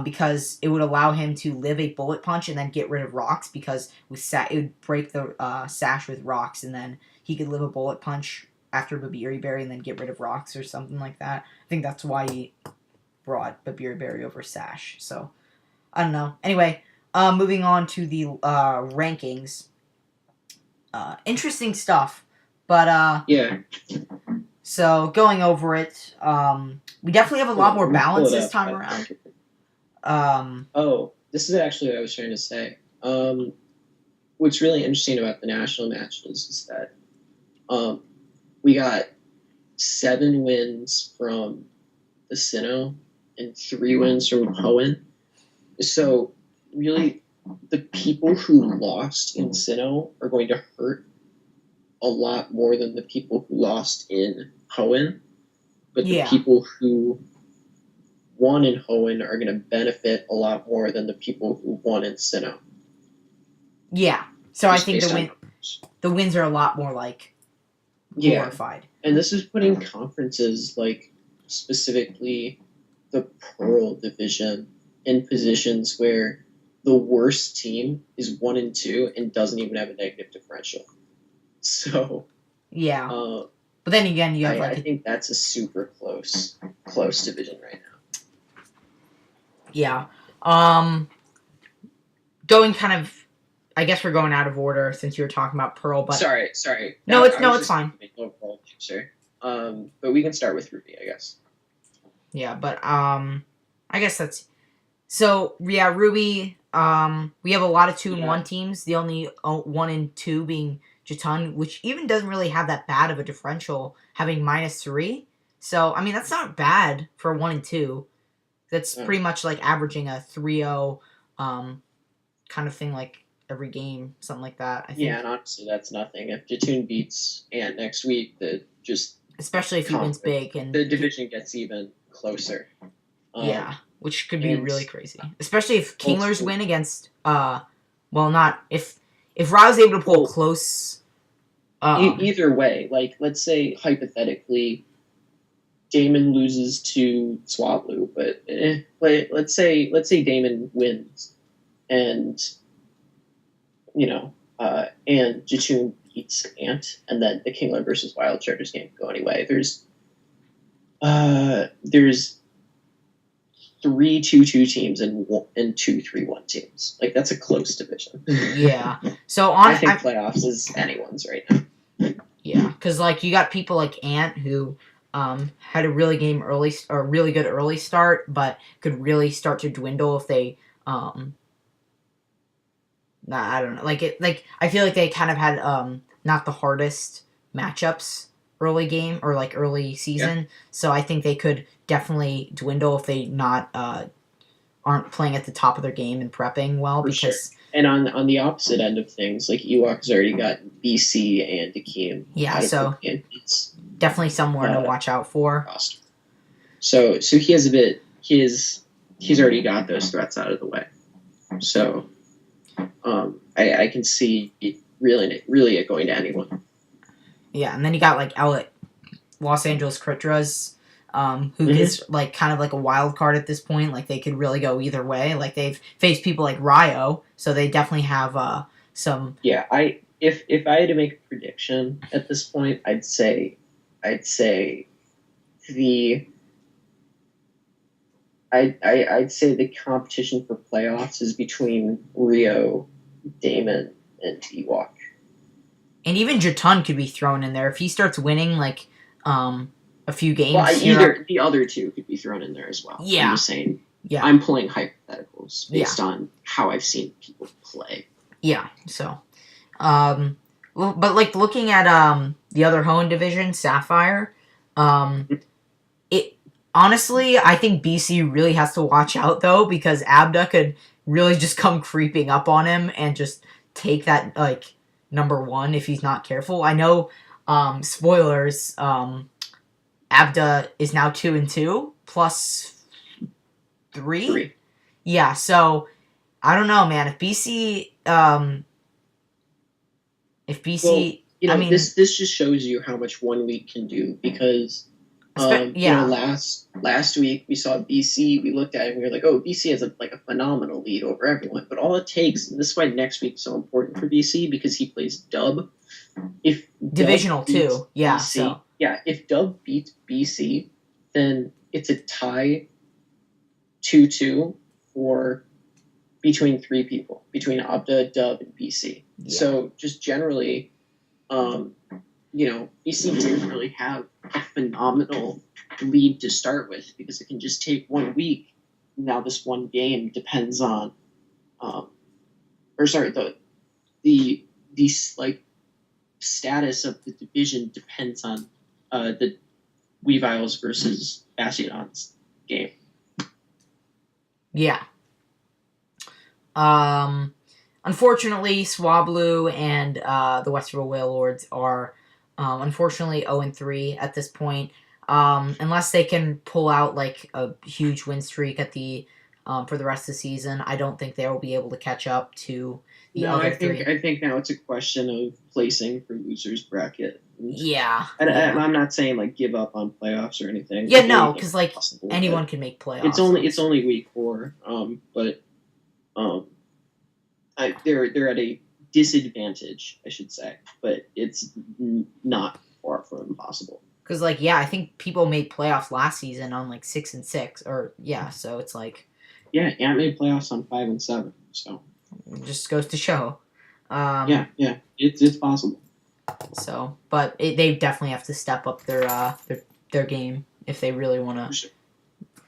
S1: because it would allow him to live a Bullet Punch and then get rid of rocks, because with it would break the Sash with rocks, and then he could live a Bullet Punch after Babiri Berry and then get rid of rocks or something like that. I think that's why he brought Babiri Berry over Sash. So, I don't know. Anyway, moving on to the rankings. Interesting stuff. But,
S2: yeah.
S1: So, going over it, we definitely have a lot more balance this time around.
S2: This is actually what I was trying to say. What's really interesting about the national matches is that we got 7 wins from the Sinnoh and 3 wins from Hoenn. So, really, the people who lost in Sinnoh are going to hurt a lot more than the people who lost in Hoenn. But the people who won in Hoenn are going to benefit a lot more than the people who won in Sinnoh.
S1: Yeah. So I think the wins are a lot more, like, glorified.
S2: And this is putting conferences, like, specifically the Pearl Division, in positions where the worst team is 1-2 and doesn't even have a negative differential. So,
S1: yeah. But then again, you have
S2: I think that's a super close division right now.
S1: Yeah. Going kind of, I guess we're going out of order since you were talking about Pearl, but
S2: sorry.
S1: No, it's fine.
S2: But we can start with Ruby, I guess.
S1: Yeah, but I guess that's so. Yeah, Ruby. We have a lot of 2-1 teams. The only 1 and 2 being Jatun, which even doesn't really have that bad of a differential, having -3. So I mean, that's not bad for 1 and 2. That's pretty much like averaging a 3-0 kind of thing, like every game, something like that. I think.
S2: Yeah, and honestly, that's nothing. If Jatun beats Ant next week,
S1: especially if he wins big, and
S2: the division gets even closer.
S1: Which could be really crazy, especially if Kinglers win against not if Rao's able to pull close.
S2: Either way, like, let's say hypothetically, Damon loses to Swablu, but let's say Damon wins, and and Jatun beats Ant, and then the Kingler versus Wild Chargers game can go anyway. There's 3 2-2 teams and 2 3-1 teams. Like, that's a close division.
S1: Yeah. So
S2: I think playoffs is anyone's right now.
S1: Yeah, because like you got people like Ant who had a really good early start, but could really start to dwindle if they I don't know. I feel like they kind of had not the hardest matchups early game or like early
S2: Yeah,
S1: season. So I think they could definitely dwindle if they not aren't playing at the top of their game and prepping well
S2: for sure.
S1: because
S2: And on the opposite end of things, like Ewok's already got BC and Akeem
S1: yeah,
S2: out of
S1: so
S2: it's
S1: definitely someone to watch out for.
S2: roster. So he has a bit. He's already got those threats out of the way. So I can see really it going to anyone.
S1: Yeah, and then you got like Los Angeles Critras, who is like kind of like a wild card at this point. Like they could really go either way. Like they've faced people like Ryo, so they definitely have some.
S2: Yeah, if I had to make a prediction at this point, I'd say the I'd say the competition for playoffs is between Rio, Damon, and Ewok.
S1: And even Jatun could be thrown in there if he starts winning like a few games.
S2: Well, either the other two could be thrown in there as well.
S1: Yeah,
S2: I'm just saying.
S1: Yeah,
S2: I'm pulling hypotheticals based on how I've seen people play.
S1: Yeah, so, well, but like looking at the other Hoenn division, Sapphire, it honestly, I think BC really has to watch out though because Abda could really just come creeping up on him and just take that like number one if he's not careful. I know, spoilers, Abda is now 2-2 plus 3. Yeah, so I don't know, man. If BC,
S2: well, I mean, this just shows you how much 1 week can do because, last week we saw BC. We looked at it and we were like, oh, BC has a phenomenal lead over everyone. But all it takes, and this is why next week's so important for BC because he plays Dub. If
S1: divisional too, yeah.
S2: BC,
S1: so
S2: if Dub beats BC, then it's a tie 2-2 for between 3 people, between Abda, Dub, and BC. Yeah. So just generally, BC didn't really have a phenomenal lead to start with because it can just take 1 week. Now this one game depends on, the status of the division depends on the Weaviles versus Bastion's game.
S1: Yeah. Unfortunately, Swablu and the Westerville Whalelords are unfortunately 0-3 at this point. Unless they can pull out like a huge win streak at the for the rest of the season, I don't think they will be able to catch up to the other three.
S2: I think now it's a question of placing for losers bracket.
S1: Yeah.
S2: And I'm not saying like give up on playoffs or anything.
S1: Yeah, no, because like anyone can make playoffs.
S2: It's only week 4. But they're at a disadvantage, I should say, but it's not far from impossible.
S1: Because I think people made playoffs last season on 6-6, or so it's like
S2: Ant made playoffs on 5-7, so
S1: it just goes to show.
S2: It's possible.
S1: So, but they definitely have to step up their game if they really want to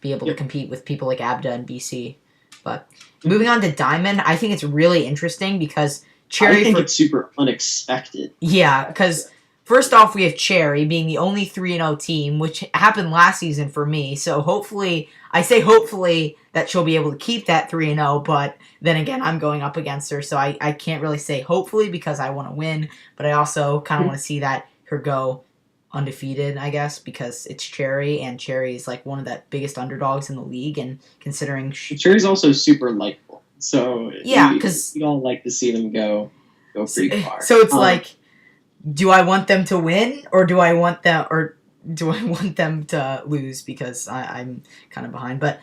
S1: be able to compete with people like Abda and BC. But moving on to Diamond, I think it's really interesting because Cherry.
S2: I think it's super unexpected.
S1: Yeah, because first off, we have Cherry being the only 3-0 team, which happened last season for me. So hopefully that she'll be able to keep that 3-0. But then again, I'm going up against her, so I can't really say hopefully because I want to win. But I also kind of want to see that her go undefeated, I guess, because it's Cherry, and Cherry is one of the biggest underdogs in the league. And considering
S2: Cherry's also super likable, so
S1: because
S2: you don't like to see them go pretty far.
S1: So it's do I want them to win, or do I want them to lose because I'm kind of behind? But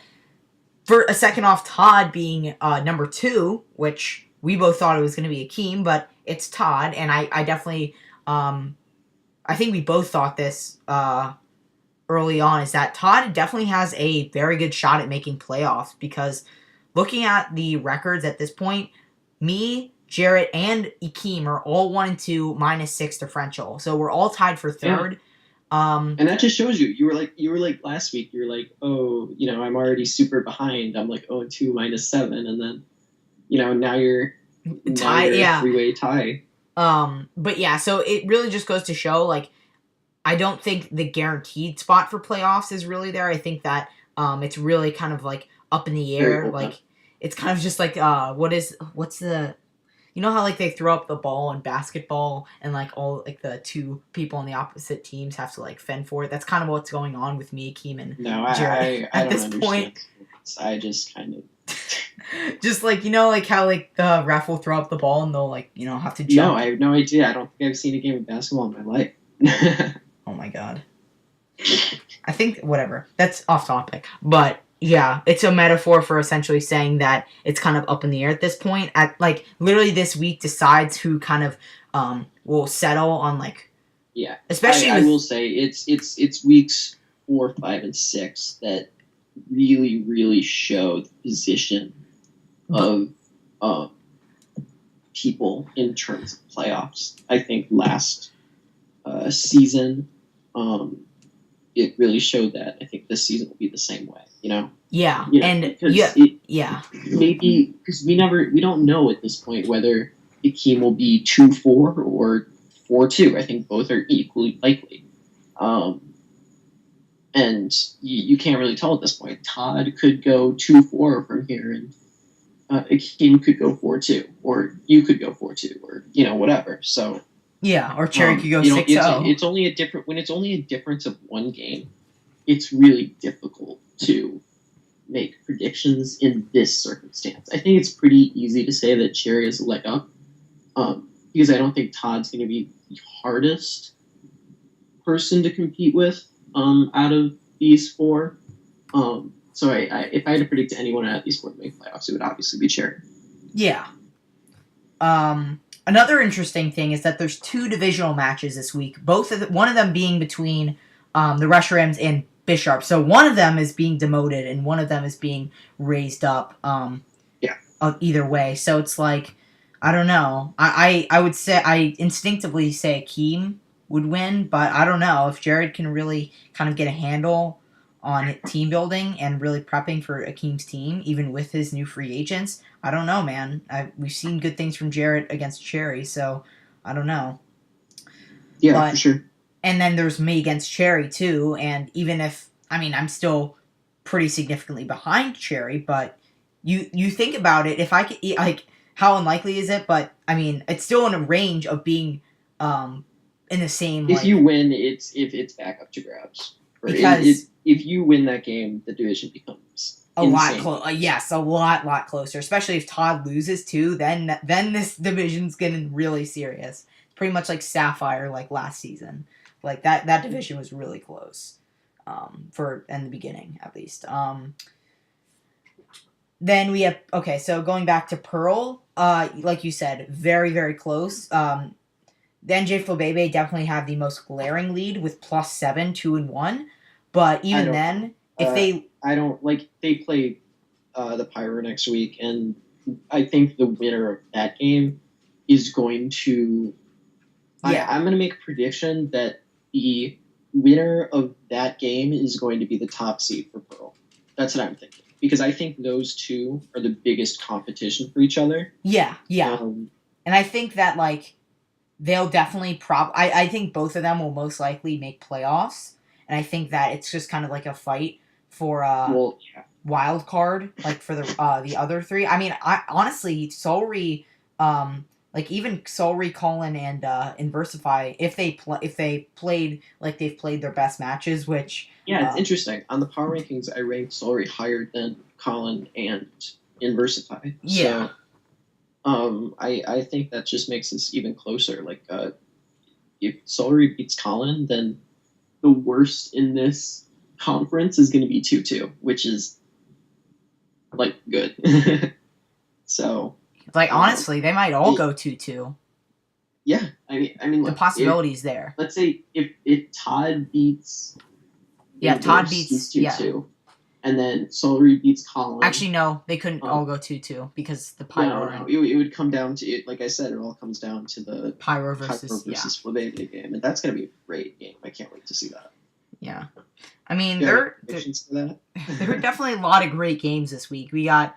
S1: for a second off, Todd being number 2, which we both thought it was going to be Akeem, but it's Todd, and I definitely I think we both thought this early on, is that Todd definitely has a very good shot at making playoffs because looking at the records at this point, me, Jarrett, and Akeem are all 1-2 -6 differential. So we're all tied for third.
S2: And that just shows you were like last week, you were like, oh, I'm already super behind. I'm like 0-2 -7, and then now you're
S1: tie,
S2: a
S1: yeah.
S2: three-way tie.
S1: But yeah, so it really just goes to show, like, I don't think the guaranteed spot for playoffs is really there. I think that it's really kind of like up in the air. Like, it's kind of just like what's the, you know how like they throw up the ball in basketball and like all like the two people on the opposite teams have to like fend for it. That's kind of what's going on with me, Akeem, and Jared
S2: I
S1: at
S2: don't
S1: this point.
S2: I just kind of
S1: just like, like how like the ref will throw up the ball and they'll like have to jump.
S2: No, I have no idea. I don't think I've seen a game of basketball in my life.
S1: Oh my god. I think whatever. That's off topic, but yeah, it's a metaphor for essentially saying that it's kind of up in the air at this point. At like literally this week decides who kind of will settle on like.
S2: Yeah,
S1: especially
S2: I will say it's weeks 4, 5, and 6 that really show the position of people in terms of playoffs. I think last season it really showed that. I think this season will be the same way.
S1: Yeah, and yeah,
S2: maybe because we don't know at this point whether Akeem will be 2-4 or 4-2. I think both are equally likely. And you can't really tell at this point. Todd could go 2-4 from here, and Akeem could go 4-2, or you could go 4-2, or whatever. So
S1: yeah, or Cherry could go 6-0.
S2: It's only a different when it's only a difference of one game. It's really difficult to make predictions in this circumstance. I think it's pretty easy to say that Cherry is a leg up, because I don't think Todd's going to be the hardest person to compete with out of these 4. So if I had to predict anyone out of these 4 to make playoffs, it would obviously be Cherry.
S1: Yeah. Another interesting thing is that there's 2 divisional matches this week. One of them being between the Rush Rams and Bisharp. So one of them is being demoted and one of them is being raised up. Either way. So it's like, I don't know. I would say, I instinctively say Akeem would win, but I don't know if Jared can really kind of get a handle on team building and really prepping for Akeem's team, even with his new free agents. I don't know, man. We've seen good things from Jarrett against Cherry, so I don't know.
S2: Yeah, for sure.
S1: And then there's me against Cherry, too, and even if, I'm still pretty significantly behind Cherry, but you think about it, if I could, like, how unlikely is it? But, it's still in a range of being in the same,
S2: If you win, it's back up to grabs. Because if you win that game, the division becomes
S1: a lot closer. Yes, a lot closer. Especially if Todd loses too, then this division's getting really serious. It's pretty much like Sapphire, like last season. Like that division was really close, in the beginning at least. Then we have so going back to Pearl, like you said, very close. The NJ Flobebe definitely have the most glaring lead with +7, 2-1. But even then, if they...
S2: they play the Pyro next week, and I think the winner of that game is going to... Yeah. I'm going to make a prediction that the winner of that game is going to be the top seed for Pearl. That's what I'm thinking. Because I think those two are the biggest competition for each other.
S1: Yeah. And I think that, like, they'll definitely I think both of them will most likely make playoffs. And I think that it's just kind of like a fight for wild card, like for the other 3. I honestly, Solry, like even Solry, Colin, and Inversify, if they played like they've played their best matches, which
S2: it's interesting. On the power rankings, I ranked Solry higher than Colin and Inversify.
S1: Yeah.
S2: So, I think that just makes this even closer. Like, if Solry beats Colin, then the worst in this conference is going to be 2-2, which is like good. So,
S1: like honestly, they might all go 2-2.
S2: Yeah, I mean,
S1: the possibilities there.
S2: Let's say if Todd beats,
S1: Todd beats
S2: 2-2, and then Celery beats Colin.
S1: Actually, no, they couldn't all go 2-2 because the Pyro.
S2: No, it would come down to it. Like I said, it all comes down to the
S1: Pyro versus
S2: Flabébé game, and that's gonna be a great game. I can't wait to see that.
S1: Yeah, I mean,
S2: there
S1: are definitely a lot of great games this week. We got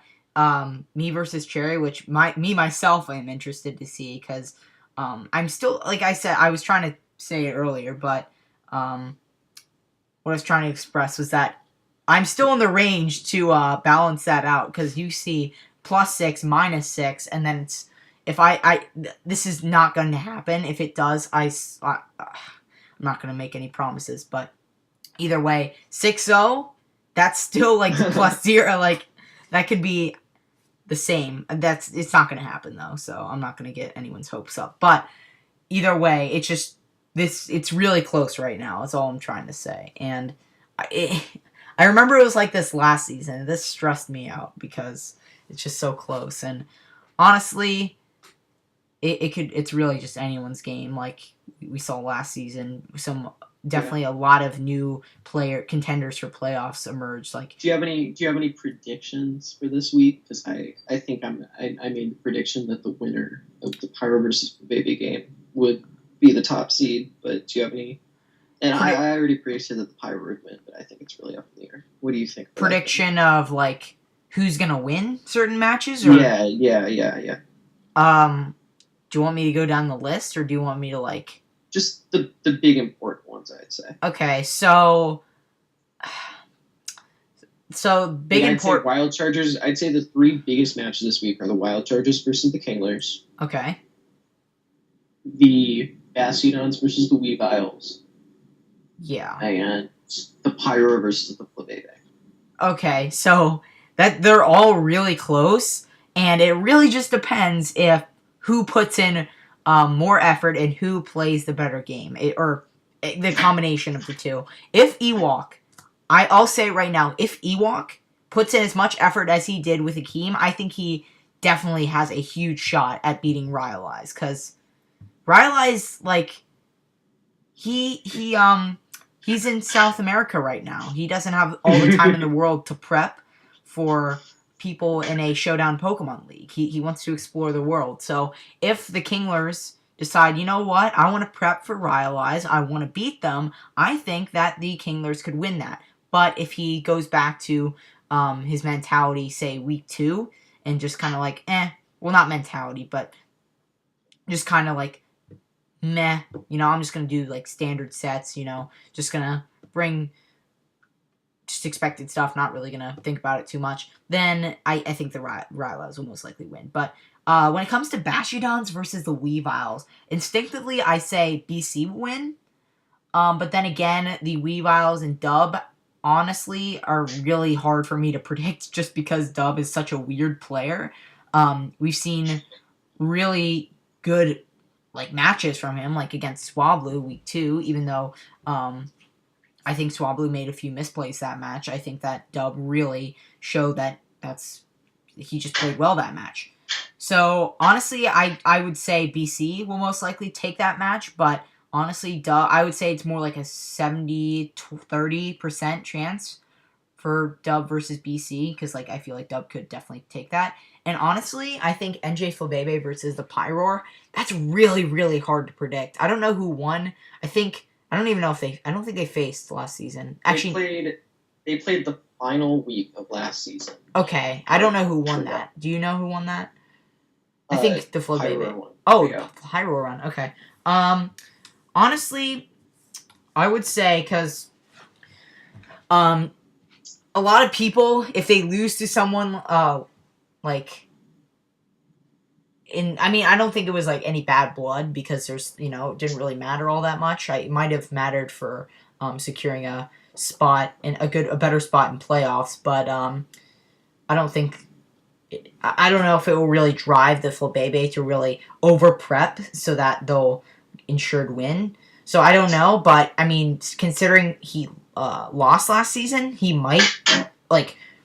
S1: me versus Cherry, which myself I am interested to see because I'm still, like I said, I was trying to say it earlier, but what I was trying to express was that I'm still in the range to balance that out because you see +6, -6, and then it's if this is not going to happen. If it does, I'm not going to make any promises, but either way, 6-0, that's still like +0. Like that could be the same. It's not going to happen though, so I'm not going to get anyone's hopes up. But either way, it's just it's really close right now. That's all I'm trying to say. And I remember it was like this last season. This stressed me out because it's just so close. And honestly, it's really just anyone's game. Like we saw last season, definitely a lot of new contenders for playoffs emerged. Like,
S2: do you have any predictions for this week? Because I think I made the prediction that the winner of the Pyro versus Baby game would be the top seed. But do you have any? And I already predicted that the Pyro would win, but I think it's really up in the air. What do you think?
S1: Prediction of like who's gonna win certain matches? Or?
S2: Yeah.
S1: Do you want me to go down the list, or do you want me to like
S2: just the big important ones? I'd say.
S1: Okay, so big important
S2: Wild Chargers. I'd say the 3 biggest matches this week are the Wild Chargers versus the Kinglers.
S1: Okay.
S2: The Bastiodons versus the Weaviles.
S1: Yeah.
S2: And the Pyro versus the Flabébé.
S1: Okay, so that they're all really close, and it really just depends if who puts in more effort and who plays the better game, or the combination of the two. If Ewok, I'll say right now, if Ewok puts in as much effort as he did with Akeem, I think he definitely has a huge shot at beating Rylai's, because Rylai's like he's in South America right now. He doesn't have all the time in the world to prep for people in a Showdown Pokemon League. He wants to explore the world. So if the Kinglers decide, you know what, I want to prep for Rylai's, I want to beat them, I think that the Kinglers could win that. But if he goes back to his mentality, say week 2, and just kind of like, well, not mentality, but just kind of like, meh, I'm just going to do like standard sets, just going to bring just expected stuff, not really going to think about it too much, then I think the Rylai's will most likely win. But when it comes to Bastiodons versus the Weaviles, instinctively I say BC will win. But then again, the Weaviles and Dub, honestly, are really hard for me to predict just because Dub is such a weird player. We've seen really good matches from him, like against Swablu week 2, even though I think Swablu made a few misplays that match. I think that Dub really showed that he just played well that match. So honestly, I would say BC will most likely take that match, but honestly, Dub, I would say it's more like a 70-30% chance for Dub versus BC, because I feel like Dub could definitely take that. And honestly, I think NJ Flabébé versus the Pyroar, that's really, really hard to predict. I don't know who won. I don't think they faced last season. Actually,
S2: they played the final week of last season.
S1: Okay, I don't know who won that. Do you know who won that? I think the Flabébé
S2: won.
S1: Oh, the Pyroar won. Okay. Honestly, I would say because a lot of people, if they lose to someone I don't think it was any bad blood, because there's it didn't really matter all that much. It might have mattered for securing a spot in a better spot in playoffs, but I don't think I don't know if it will really drive the Flabébé to really over prep so that they'll insured win. So I don't know, but I mean, considering he lost last season, he might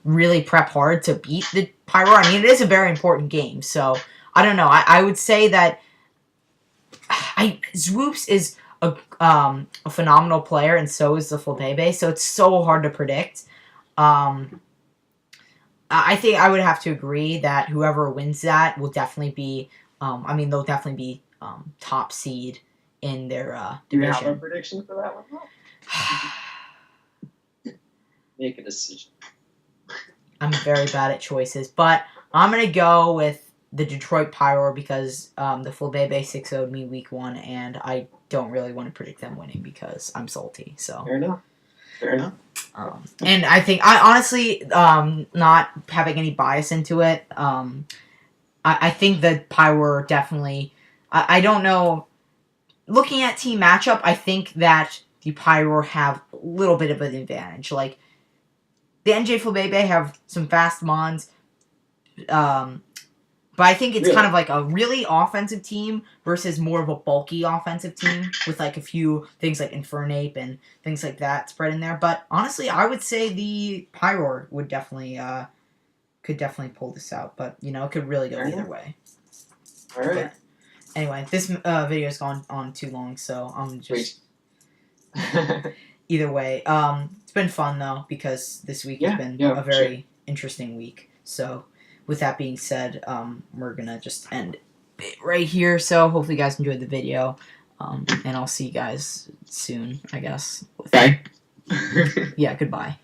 S1: really prep hard to beat the Pyro. I mean, it is a very important game, so I don't know. I would say that Zwoops is a phenomenal player, and so is the Flabébé, so it's so hard to predict. I think I would have to agree that whoever wins that will definitely be. I mean, they'll definitely be top seed in their
S3: Do you
S1: division.
S3: have a prediction for that one? Make a decision.
S1: I'm very bad at choices, but I'm gonna go with the Detroit Pyro because the Flabebe 6-0'd me week 1, and I don't really want to predict them winning because I'm salty. So
S3: Fair enough. Fair enough.
S1: And I think I honestly, not having any bias into it, I think the Pyro are definitely. I don't know. Looking at team matchup, I think that the Pyro have a little bit of an advantage. Like the NJ Flabebe have some fast mons. But I think it's
S3: Really?
S1: kind of like a really offensive team versus more of a bulky offensive team with like a few things like Infernape and things like that spread in there. But honestly, I would say the Pyroar would definitely could definitely pull this out. But you know, it could really go
S3: Fair
S1: either
S3: enough.
S1: way.
S3: All right.
S1: But anyway, this video has gone on too long, so I'm just either way. It's been fun though because this week has been a very interesting week. So. With that being said, we're going to just end it right here. So hopefully you guys enjoyed the video. And I'll see you guys soon, I guess.
S3: Bye.
S1: Yeah, goodbye.